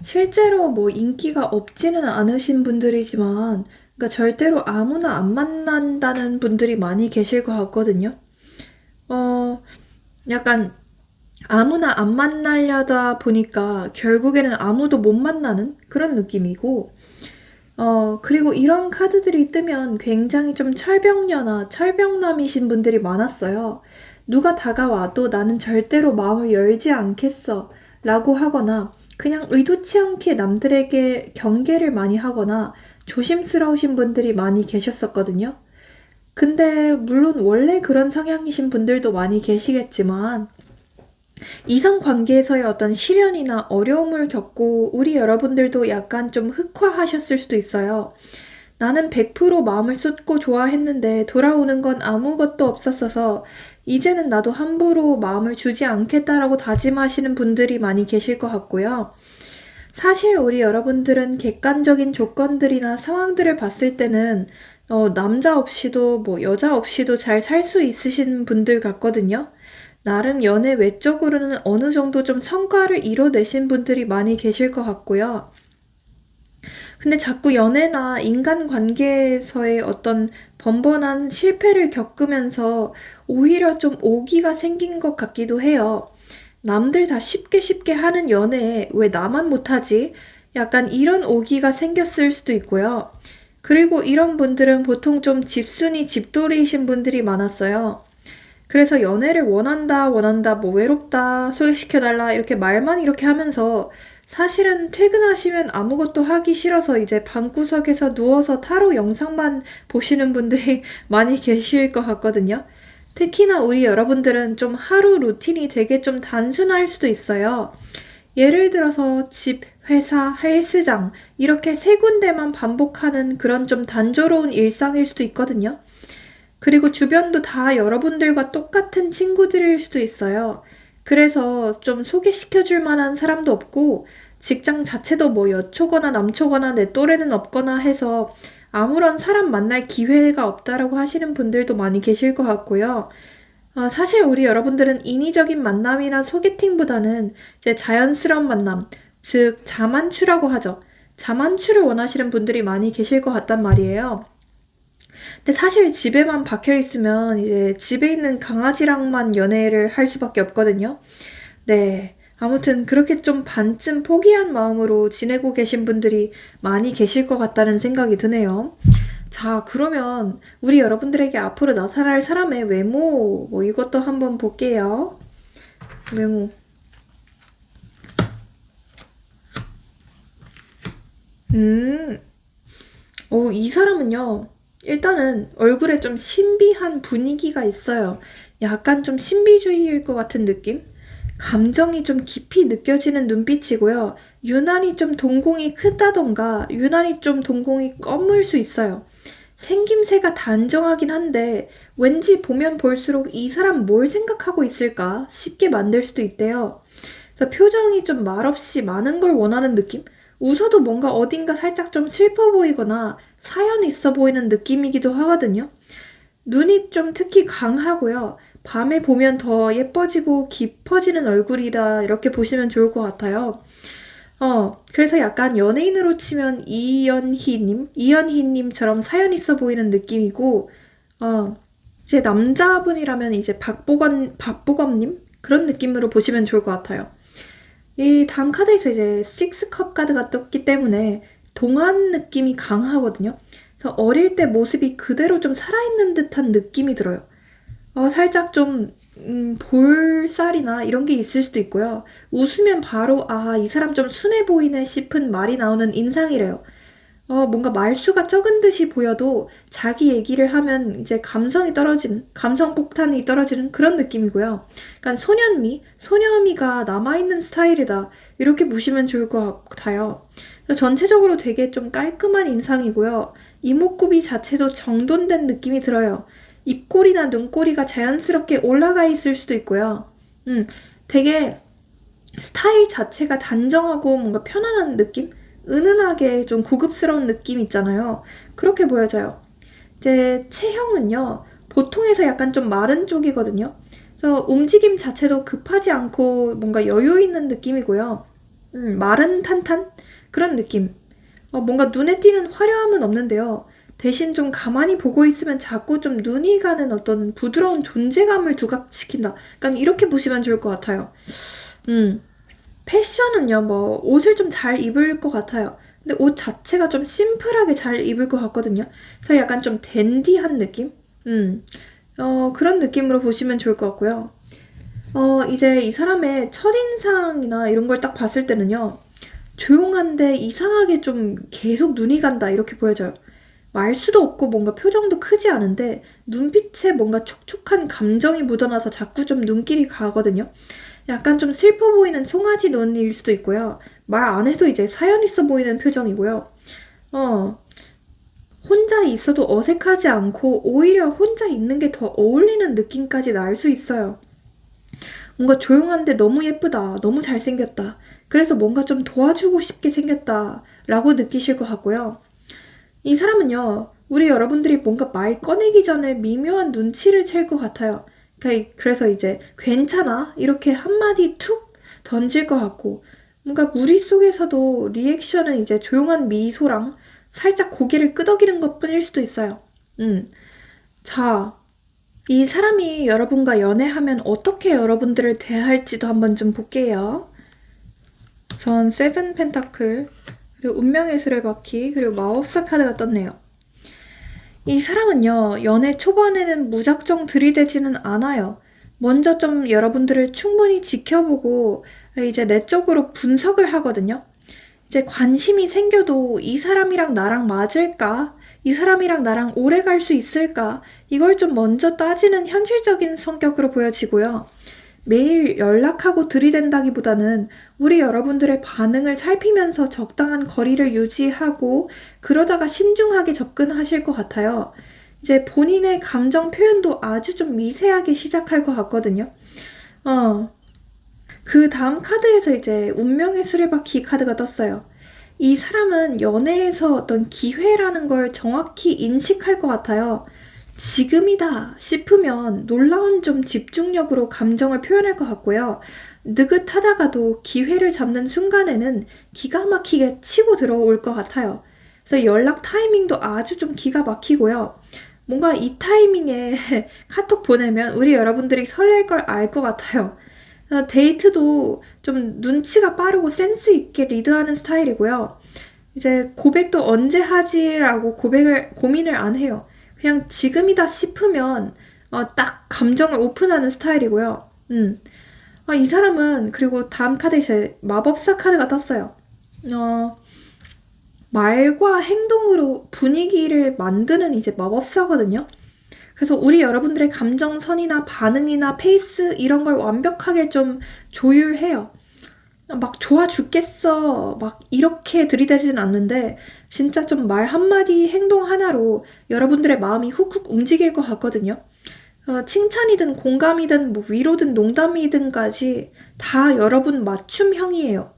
실제로 뭐 인기가 없지는 않으신 분들이지만, 그러니까 절대로 아무나 안 만난다는 분들이 많이 계실 것 같거든요. 약간 아무나 안 만나려다 보니까 결국에는 아무도 못 만나는 그런 느낌이고, 그리고 이런 카드들이 뜨면 굉장히 좀 철벽녀나 철벽남이신 분들이 많았어요. 누가 다가와도 나는 절대로 마음을 열지 않겠어 라고 하거나 그냥 의도치 않게 남들에게 경계를 많이 하거나 조심스러우신 분들이 많이 계셨었거든요. 근데 물론 원래 그런 성향이신 분들도 많이 계시겠지만 이성 관계에서의 어떤 시련이나 어려움을 겪고 우리 여러분들도 약간 좀 흑화하셨을 수도 있어요. 나는 100% 마음을 쏟고 좋아했는데 돌아오는 건 아무것도 없었어서 이제는 나도 함부로 마음을 주지 않겠다라고 다짐하시는 분들이 많이 계실 것 같고요. 사실 우리 여러분들은 객관적인 조건들이나 상황들을 봤을 때는 남자 없이도 뭐 여자 없이도 잘 살 수 있으신 분들 같거든요. 나름 연애 외적으로는 어느 정도 좀 성과를 이뤄내신 분들이 많이 계실 것 같고요. 근데 자꾸 연애나 인간관계에서의 어떤 번번한 실패를 겪으면서 오히려 좀 오기가 생긴 것 같기도 해요. 남들 다 쉽게 쉽게 하는 연애에 왜 나만 못하지? 약간 이런 오기가 생겼을 수도 있고요. 그리고 이런 분들은 보통 좀 집순이 집돌이이신 분들이 많았어요. 그래서 연애를 원한다, 뭐 외롭다, 소개시켜달라, 이렇게 말만 이렇게 하면서 사실은 퇴근하시면 아무것도 하기 싫어서 이제 방구석에서 누워서 타로 영상만 보시는 분들이 많이 계실 것 같거든요. 특히나 우리 여러분들은 좀 하루 루틴이 되게 좀 단순할 수도 있어요. 예를 들어서 집, 회사, 헬스장, 이렇게 세 군데만 반복하는 그런 좀 단조로운 일상일 수도 있거든요. 그리고 주변도 다 여러분들과 똑같은 친구들일 수도 있어요. 그래서 좀 소개시켜줄 만한 사람도 없고, 직장 자체도 뭐 여초거나 남초거나 내 또래는 없거나 해서 아무런 사람 만날 기회가 없다라고 하시는 분들도 많이 계실 것 같고요. 사실 우리 여러분들은 인위적인 만남이나 소개팅보다는 이제 자연스러운 만남, 즉 자만추라고 하죠. 자만추를 원하시는 분들이 많이 계실 것 같단 말이에요. 근데 사실 집에만 박혀 있으면 이제 집에 있는 강아지랑만 연애를 할 수밖에 없거든요. 네. 아무튼 그렇게 좀 반쯤 포기한 마음으로 지내고 계신 분들이 많이 계실 것 같다는 생각이 드네요. 자, 그러면 우리 여러분들에게 앞으로 나타날 사람의 외모, 뭐 이것도 한번 볼게요. 외모. 이 사람은요. 일단은 얼굴에 좀 신비한 분위기가 있어요. 약간 좀 신비주의일 것 같은 느낌? 감정이 좀 깊이 느껴지는 눈빛이고요. 유난히 좀 동공이 크다던가 유난히 좀 동공이 검을 수 있어요. 생김새가 단정하긴 한데 왠지 보면 볼수록 이 사람 뭘 생각하고 있을까 싶게 만들 수도 있대요. 그래서 표정이 좀 말없이 많은 걸 원하는 느낌? 웃어도 뭔가 어딘가 살짝 좀 슬퍼 보이거나 사연 있어 보이는 느낌이기도 하거든요. 눈이 좀 특히 강하고요. 밤에 보면 더 예뻐지고 깊어지는 얼굴이다 이렇게 보시면 좋을 것 같아요. 그래서 약간 연예인으로 치면 이연희님처럼 사연 있어 보이는 느낌이고, 이제 남자분이라면 이제 박보검님? 그런 느낌으로 보시면 좋을 것 같아요. 이 다음 카드에서 이제 6컵 카드가 떴기 때문에 동안 느낌이 강하거든요. 그래서 어릴 때 모습이 그대로 좀 살아있는 듯한 느낌이 들어요. 살짝 좀 볼살이나 이런 게 있을 수도 있고요. 웃으면 바로 이 사람 좀 순해 보이네 싶은 말이 나오는 인상이래요. 뭔가 말수가 적은 듯이 보여도 자기 얘기를 하면 이제 감성이 떨어지는, 감성 폭탄이 떨어지는 그런 느낌이고요. 그러니까 소녀미가 남아있는 스타일이다. 이렇게 보시면 좋을 것 같아요. 전체적으로 되게 좀 깔끔한 인상이고요. 이목구비 자체도 정돈된 느낌이 들어요. 입꼬리나 눈꼬리가 자연스럽게 올라가 있을 수도 있고요. 되게 스타일 자체가 단정하고 뭔가 편안한 느낌? 은은하게 좀 고급스러운 느낌 있잖아요. 그렇게 보여져요. 이제 체형은요, 보통에서 약간 좀 마른 쪽이거든요. 그래서 움직임 자체도 급하지 않고 뭔가 여유 있는 느낌이고요. 마른 탄탄? 그런 느낌. 뭔가 눈에 띄는 화려함은 없는데요. 대신 좀 가만히 보고 있으면 자꾸 좀 눈이 가는 어떤 부드러운 존재감을 부각시킨다. 약간 이렇게 보시면 좋을 것 같아요. 패션은요, 뭐, 옷을 좀 잘 입을 것 같아요. 근데 옷 자체가 좀 심플하게 잘 입을 것 같거든요. 그래서 약간 좀 댄디한 느낌? 그런 느낌으로 보시면 좋을 것 같고요. 이제 이 사람의 첫인상이나 이런 걸 딱 봤을 때는요, 조용한데 이상하게 좀 계속 눈이 간다, 이렇게 보여져요. 말수도 없고 뭔가 표정도 크지 않은데 눈빛에 뭔가 촉촉한 감정이 묻어나서 자꾸 좀 눈길이 가거든요. 약간 좀 슬퍼 보이는 송아지 눈일 수도 있고요. 말 안 해도 이제 사연 있어 보이는 표정이고요. 혼자 있어도 어색하지 않고 오히려 혼자 있는 게 더 어울리는 느낌까지 날 수 있어요. 뭔가 조용한데 너무 예쁘다. 너무 잘생겼다. 그래서 뭔가 좀 도와주고 싶게 생겼다. 라고 느끼실 것 같고요. 이 사람은요, 우리 여러분들이 뭔가 말 꺼내기 전에 미묘한 눈치를 챌 것 같아요. 그래서 이제 괜찮아? 이렇게 한마디 툭 던질 것 같고, 뭔가 무리 속에서도 리액션은 이제 조용한 미소랑 살짝 고개를 끄덕이는 것 뿐일 수도 있어요. 자, 이 사람이 여러분과 연애하면 어떻게 여러분들을 대할지도 한번 좀 볼게요. 전 세븐 펜타클, 그리고 운명의 수레바퀴, 그리고 마법사 카드가 떴네요. 이 사람은요, 연애 초반에는 무작정 들이대지는 않아요. 먼저 좀 여러분들을 충분히 지켜보고 이제 내적으로 분석을 하거든요. 이제 관심이 생겨도 이 사람이랑 나랑 맞을까? 이 사람이랑 나랑 오래 갈 수 있을까? 이걸 좀 먼저 따지는 현실적인 성격으로 보여지고요. 매일 연락하고 들이댄다기보다는 우리 여러분들의 반응을 살피면서 적당한 거리를 유지하고 그러다가 신중하게 접근하실 것 같아요. 이제 본인의 감정 표현도 아주 좀 미세하게 시작할 것 같거든요. 그 다음 카드에서 이제 운명의 수레바퀴 카드가 떴어요. 이 사람은 연애에서 어떤 기회라는 걸 정확히 인식할 것 같아요. 지금이다 싶으면 놀라운 좀 집중력으로 감정을 표현할 것 같고요. 느긋하다가도 기회를 잡는 순간에는 기가 막히게 치고 들어올 것 같아요. 그래서 연락 타이밍도 아주 좀 기가 막히고요. 뭔가 이 타이밍에 카톡 보내면 우리 여러분들이 설렐 걸 알 것 같아요. 데이트도 좀 눈치가 빠르고 센스 있게 리드하는 스타일이고요. 이제 고백도 언제 하지라고 고민을 안 해요. 그냥 지금이다 싶으면 딱 감정을 오픈하는 스타일이고요. 이 사람은 그리고 다음 카드에 이제 마법사 카드가 떴어요. 말과 행동으로 분위기를 만드는 이제 마법사거든요. 그래서 우리 여러분들의 감정선이나 반응이나 페이스 이런 걸 완벽하게 좀 조율해요. 막 좋아 죽겠어. 막 이렇게 들이대지는 않는데 진짜 좀 말 한마디 행동 하나로 여러분들의 마음이 훅훅 움직일 것 같거든요. 칭찬이든 공감이든 뭐 위로든 농담이든까지 다 여러분 맞춤형이에요.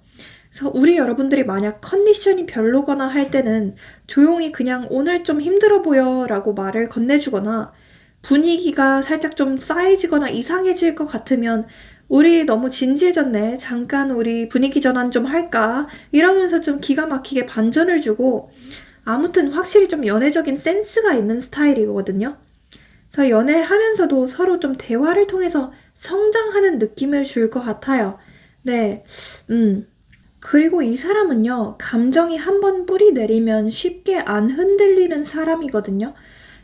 그래서 우리 여러분들이 만약 컨디션이 별로거나 할 때는 조용히 그냥 오늘 좀 힘들어 보여 라고 말을 건네주거나 분위기가 살짝 좀 싸해지거나 이상해질 것 같으면 우리 너무 진지해졌네. 잠깐 우리 분위기 전환 좀 할까? 이러면서 좀 기가 막히게 반전을 주고 아무튼 확실히 좀 연애적인 센스가 있는 스타일이거든요. 그래서 연애하면서도 서로 좀 대화를 통해서 성장하는 느낌을 줄 것 같아요. 네, 그리고 이 사람은요, 감정이 한번 뿌리 내리면 쉽게 안 흔들리는 사람이거든요.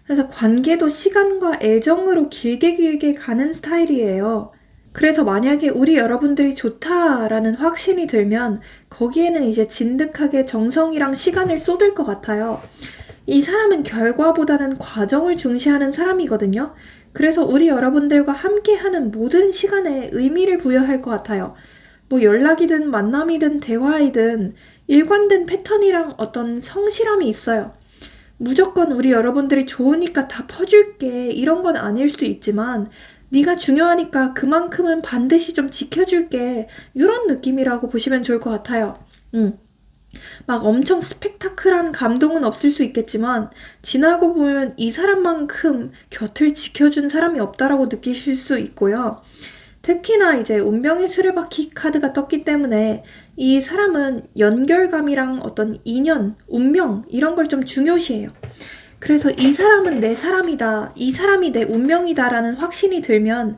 그래서 관계도 시간과 애정으로 길게 길게 가는 스타일이에요. 그래서 만약에 우리 여러분들이 좋다라는 확신이 들면 거기에는 이제 진득하게 정성이랑 시간을 쏟을 것 같아요. 이 사람은 결과보다는 과정을 중시하는 사람이거든요. 그래서 우리 여러분들과 함께하는 모든 시간에 의미를 부여할 것 같아요. 뭐 연락이든 만남이든 대화이든 일관된 패턴이랑 어떤 성실함이 있어요. 무조건 우리 여러분들이 좋으니까 다 퍼줄게 이런 건 아닐 수도 있지만 네가 중요하니까 그만큼은 반드시 좀 지켜줄게 이런 느낌이라고 보시면 좋을 것 같아요. 막 엄청 스펙타클한 감동은 없을 수 있겠지만 지나고 보면 이 사람만큼 곁을 지켜준 사람이 없다라고 느끼실 수 있고요. 특히나 이제 운명의 수레바퀴 카드가 떴기 때문에 이 사람은 연결감이랑 어떤 인연, 운명 이런 걸 좀 중요시해요. 그래서 이 사람은 내 사람이다, 이 사람이 내 운명이다라는 확신이 들면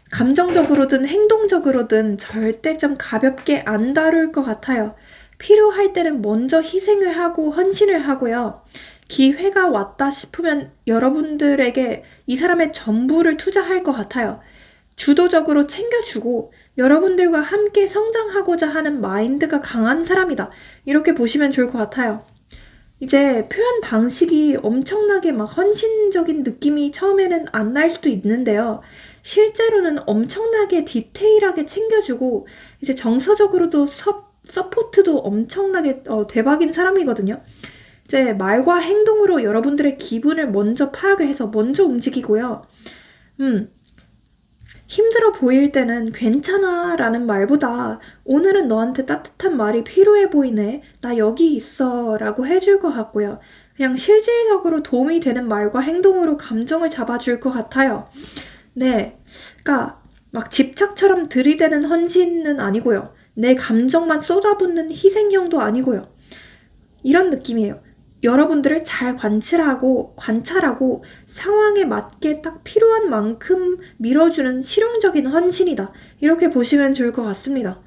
감정적으로든 행동적으로든 절대 좀 가볍게 안 다룰 것 같아요. 필요할 때는 먼저 희생을 하고 헌신을 하고요. 기회가 왔다 싶으면 여러분들에게 이 사람의 전부를 투자할 것 같아요. 주도적으로 챙겨주고 여러분들과 함께 성장하고자 하는 마인드가 강한 사람이다. 이렇게 보시면 좋을 것 같아요. 이제 표현 방식이 엄청나게 막 헌신적인 느낌이 처음에는 안 날 수도 있는데요. 실제로는 엄청나게 디테일하게 챙겨주고 이제 정서적으로도 서포트도 엄청나게 대박인 사람이거든요. 이제 말과 행동으로 여러분들의 기분을 먼저 파악을 해서 먼저 움직이고요. 힘들어 보일 때는 괜찮아 라는 말보다 오늘은 너한테 따뜻한 말이 필요해 보이네. 나 여기 있어 라고 해줄 것 같고요. 그냥 실질적으로 도움이 되는 말과 행동으로 감정을 잡아줄 것 같아요. 네. 그러니까 막 집착처럼 들이대는 헌신은 아니고요. 내 감정만 쏟아붓는 희생형도 아니고요. 이런 느낌이에요. 여러분들을 잘 관찰하고 상황에 맞게 딱 필요한 만큼 밀어주는 실용적인 헌신이다. 이렇게 보시면 좋을 것 같습니다.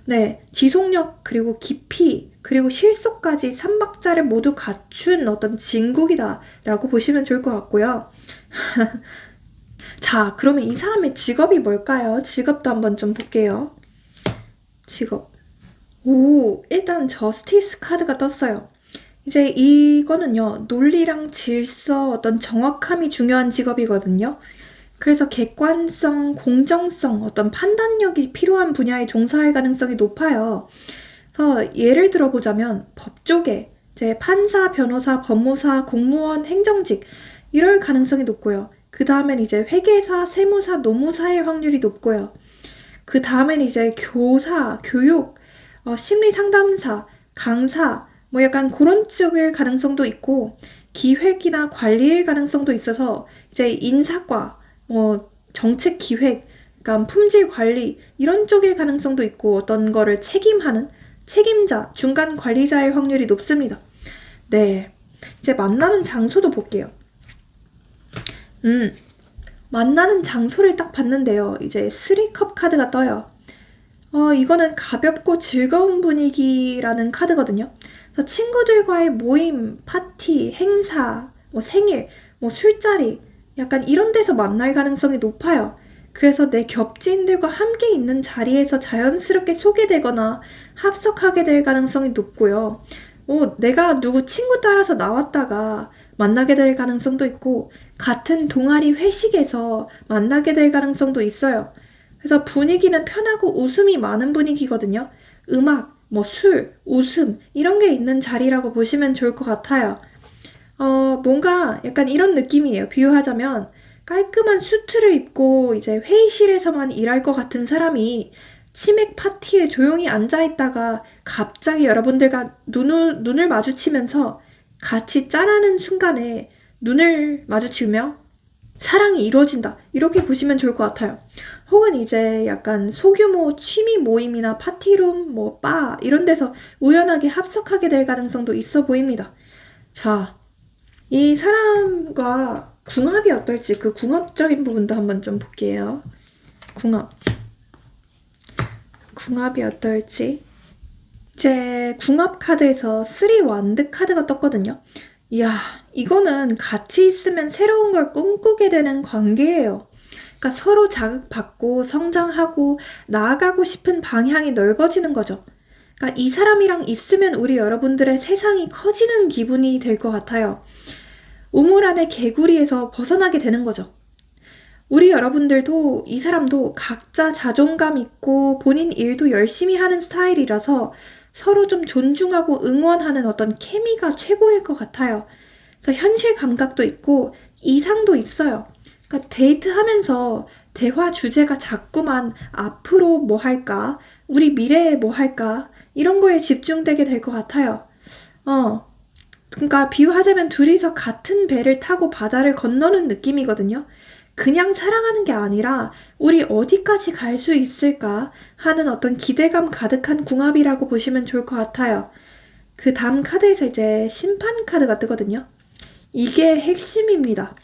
네, 지속력 그리고 깊이 그리고 실속까지 3박자를 모두 갖춘 어떤 진국이다 라고 보시면 좋을 것 같고요. 자, 그러면 이 사람의 직업이 뭘까요? 직업도 한번 좀 볼게요. 직업. 오, 일단 저스티스 카드가 떴어요. 이제 이거는요, 논리랑 질서, 어떤 정확함이 중요한 직업이거든요. 그래서 객관성, 공정성, 어떤 판단력이 필요한 분야에 종사할 가능성이 높아요. 그래서 예를 들어보자면 법 쪽에 이제 판사, 변호사, 법무사, 공무원, 행정직 이럴 가능성이 높고요. 그 다음엔 이제 회계사, 세무사, 노무사의 확률이 높고요. 그 다음엔 이제 교사, 교육, 심리상담사, 강사, 뭐 약간 그런 쪽일 가능성도 있고 기획이나 관리일 가능성도 있어서 이제 인사과, 뭐 정책 기획, 그러니까 품질 관리 이런 쪽일 가능성도 있고 어떤 거를 책임하는 책임자, 중간 관리자일 확률이 높습니다. 네, 이제 만나는 장소도 볼게요. 만나는 장소를 딱 봤는데요. 이제 3컵 카드가 떠요. 이거는 가볍고 즐거운 분위기라는 카드거든요. 그래서 친구들과의 모임, 파티, 행사, 뭐 생일, 뭐 술자리, 약간 이런 데서 만날 가능성이 높아요. 그래서 내 겹지인들과 함께 있는 자리에서 자연스럽게 소개되거나 합석하게 될 가능성이 높고요. 내가 누구 친구 따라서 나왔다가 만나게 될 가능성도 있고, 같은 동아리 회식에서 만나게 될 가능성도 있어요. 그래서 분위기는 편하고 웃음이 많은 분위기거든요. 음악, 뭐 술, 웃음 이런 게 있는 자리라고 보시면 좋을 것 같아요. 뭔가 약간 이런 느낌이에요. 비유하자면 깔끔한 수트를 입고 이제 회의실에서만 일할 것 같은 사람이 치맥 파티에 조용히 앉아있다가 갑자기 여러분들과 눈을 마주치면서 같이 짠하는 순간에 눈을 마주치며 사랑이 이루어진다. 이렇게 보시면 좋을 것 같아요. 혹은 이제 약간 소규모 취미 모임이나 파티룸, 뭐 바 이런 데서 우연하게 합석하게 될 가능성도 있어 보입니다. 자, 이 사람과 궁합이 어떨지 그 궁합적인 부분도 한번 좀 볼게요. 궁합이 어떨지. 제 궁합 카드에서 3 완드 카드가 떴거든요. 이야, 이거는 같이 있으면 새로운 걸 꿈꾸게 되는 관계예요. 그러니까 서로 자극받고 성장하고 나아가고 싶은 방향이 넓어지는 거죠. 그러니까 이 사람이랑 있으면 우리 여러분들의 세상이 커지는 기분이 될 것 같아요. 우물 안의 개구리에서 벗어나게 되는 거죠. 우리 여러분들도 이 사람도 각자 자존감 있고 본인 일도 열심히 하는 스타일이라서 서로 좀 존중하고 응원하는 어떤 케미가 최고일 것 같아요. 그래서 현실 감각도 있고 이상도 있어요. 그러니까 데이트하면서 대화 주제가 자꾸만 앞으로 뭐 할까? 우리 미래에 뭐 할까? 이런 거에 집중되게 될 것 같아요. 그러니까 비유하자면 둘이서 같은 배를 타고 바다를 건너는 느낌이거든요. 그냥 사랑하는 게 아니라 우리 어디까지 갈 수 있을까 하는 어떤 기대감 가득한 궁합이라고 보시면 좋을 것 같아요. 그 다음 카드에서 이제 심판 카드가 뜨거든요. 이게 핵심입니다.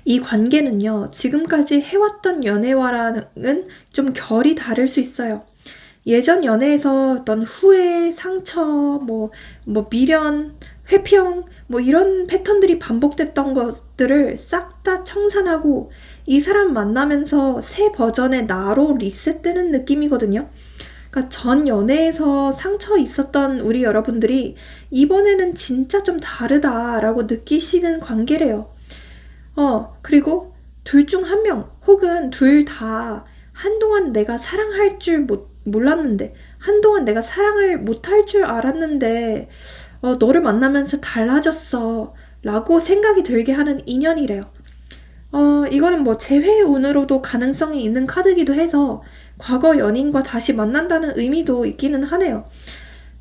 이 관계는요, 지금까지 해왔던 연애와랑은 좀 결이 다를 수 있어요. 예전 연애에서 어떤 후회, 상처, 미련, 회피형, 이런 패턴들이 반복됐던 것들을 싹 다 청산하고 이 사람 만나면서 새 버전의 나로 리셋되는 느낌이거든요. 그러니까 전 연애에서 상처 있었던 우리 여러분들이 이번에는 진짜 좀 다르다라고 느끼시는 관계래요. 그리고 둘 중 한 명, 혹은 둘 다 한동안 내가 사랑할 줄 몰랐는데, 한동안 내가 사랑을 못할 줄 알았는데, 너를 만나면서 달라졌어. 라고 생각이 들게 하는 인연이래요. 이거는 재회운으로도 가능성이 있는 카드기도 해서 과거 연인과 다시 만난다는 의미도 있기는 하네요.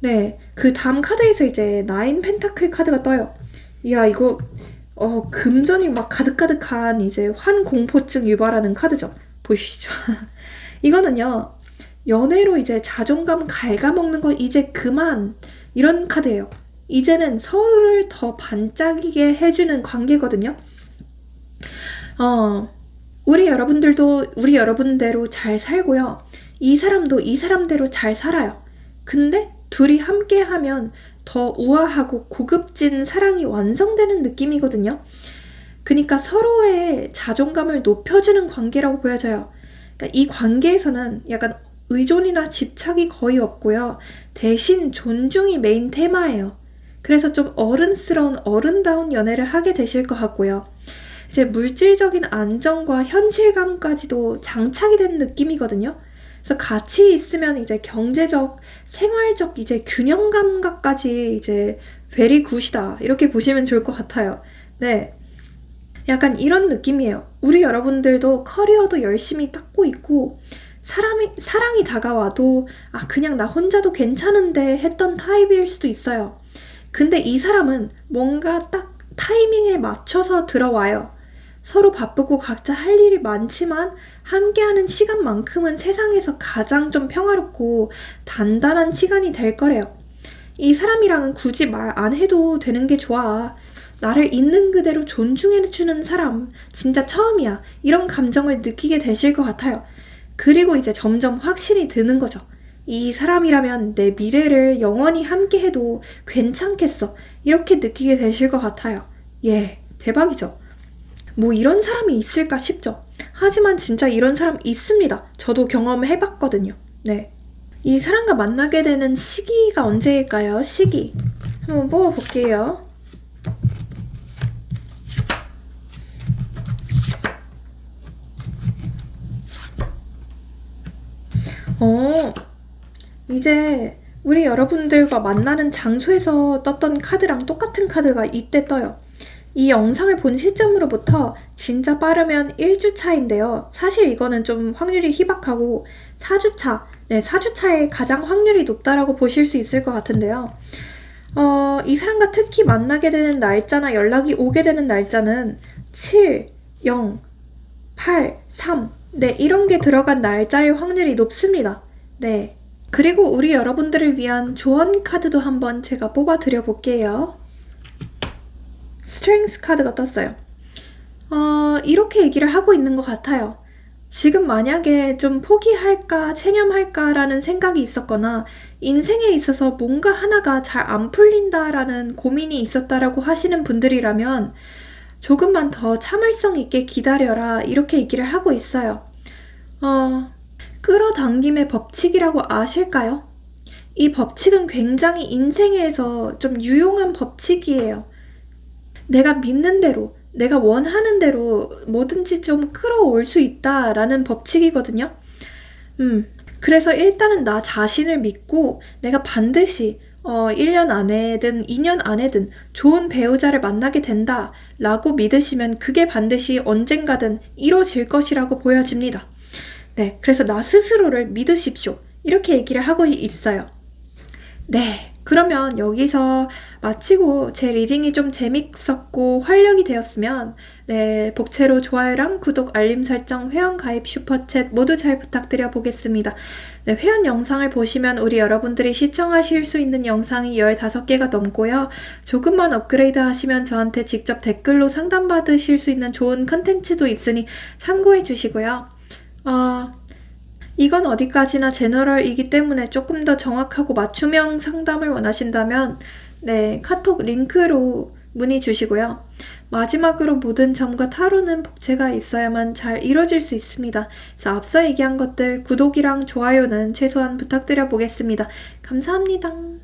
네, 그 다음 카드에서 이제 나인 펜타클 카드가 떠요. 이야, 이거 금전이 막 가득가득한 이제 환공포증 유발하는 카드죠. 보이시죠? 이거는요, 연애로 이제 자존감 갉아먹는 거 이제 그만, 이런 카드예요. 이제는 서로를 더 반짝이게 해주는 관계거든요. 우리 여러분들도 우리 여러분대로 잘 살고요. 이 사람도 이 사람대로 잘 살아요. 근데 둘이 함께 하면 더 우아하고 고급진 사랑이 완성되는 느낌이거든요. 그러니까 서로의 자존감을 높여주는 관계라고 보여져요. 그러니까 이 관계에서는 약간 의존이나 집착이 거의 없고요. 대신 존중이 메인 테마예요. 그래서 좀 어른스러운 어른다운 연애를 하게 되실 것 같고요. 이제 물질적인 안정과 현실감까지도 장착이 된 느낌이거든요. 그래서 같이 있으면 이제 경제적, 생활적 이제 균형 감각까지 이제 very good이다. 이렇게 보시면 좋을 것 같아요. 네. 약간 이런 느낌이에요. 우리 여러분들도 커리어도 열심히 닦고 있고, 사랑이 다가와도, 그냥 나 혼자도 괜찮은데 했던 타입일 수도 있어요. 근데 이 사람은 뭔가 딱 타이밍에 맞춰서 들어와요. 서로 바쁘고 각자 할 일이 많지만 함께하는 시간만큼은 세상에서 가장 좀 평화롭고 단단한 시간이 될 거래요. 이 사람이랑은 굳이 말 안 해도 되는 게 좋아. 나를 있는 그대로 존중해주는 사람 진짜 처음이야. 이런 감정을 느끼게 되실 것 같아요. 그리고 이제 점점 확신이 드는 거죠. 이 사람이라면 내 미래를 영원히 함께해도 괜찮겠어. 이렇게 느끼게 되실 것 같아요. 예, 대박이죠. 이런 사람이 있을까 싶죠. 하지만 진짜 이런 사람 있습니다. 저도 경험해봤거든요. 네. 이 사람과 만나게 되는 시기가 언제일까요? 시기. 한번 뽑아볼게요. 이제 우리 여러분들과 만나는 장소에서 떴던 카드랑 똑같은 카드가 이때 떠요. 이 영상을 본 시점으로부터 진짜 빠르면 1주차인데요. 사실 이거는 좀 확률이 희박하고 4주차, 4주차에 가장 확률이 높다라고 보실 수 있을 것 같은데요. 이 사람과 특히 만나게 되는 날짜나 연락이 오게 되는 날짜는 7, 0, 8, 3, 이런 게 들어간 날짜일 확률이 높습니다. 네. 그리고 우리 여러분들을 위한 조언 카드도 한번 제가 뽑아 드려 볼게요. 스트렝스 카드가 떴어요. 이렇게 얘기를 하고 있는 것 같아요. 지금 만약에 좀 포기할까, 체념할까라는 생각이 있었거나 인생에 있어서 뭔가 하나가 잘 안 풀린다라는 고민이 있었다라고 하시는 분들이라면 조금만 더 참을성 있게 기다려라 이렇게 얘기를 하고 있어요. 끌어당김의 법칙이라고 아실까요? 이 법칙은 굉장히 인생에서 좀 유용한 법칙이에요. 내가 믿는 대로, 내가 원하는 대로 뭐든지 좀 끌어올 수 있다라는 법칙이거든요. 그래서 일단은 나 자신을 믿고 내가 반드시 1년 안에든 2년 안에든 좋은 배우자를 만나게 된다 라고 믿으시면 그게 반드시 언젠가든 이루어질 것이라고 보여집니다. 네, 그래서 나 스스로를 믿으십시오. 이렇게 얘기를 하고 있어요. 네, 그러면 여기서 마치고 제 리딩이 좀 재밌었고 활력이 되었으면 네, 복채로 좋아요랑 구독, 알림 설정, 회원 가입, 슈퍼챗 모두 잘 부탁드려 보겠습니다. 네, 회원 영상을 보시면 우리 여러분들이 시청하실 수 있는 영상이 15개가 넘고요. 조금만 업그레이드 하시면 저한테 직접 댓글로 상담받으실 수 있는 좋은 컨텐츠도 있으니 참고해 주시고요. 이건 어디까지나 제너럴이기 때문에 조금 더 정확하고 맞춤형 상담을 원하신다면 네, 카톡 링크로 문의 주시고요. 마지막으로 모든 점과 타로는 복채가 있어야만 잘 이루어질 수 있습니다. 그래서 앞서 얘기한 것들 구독이랑 좋아요는 최소한 부탁드려 보겠습니다. 감사합니다.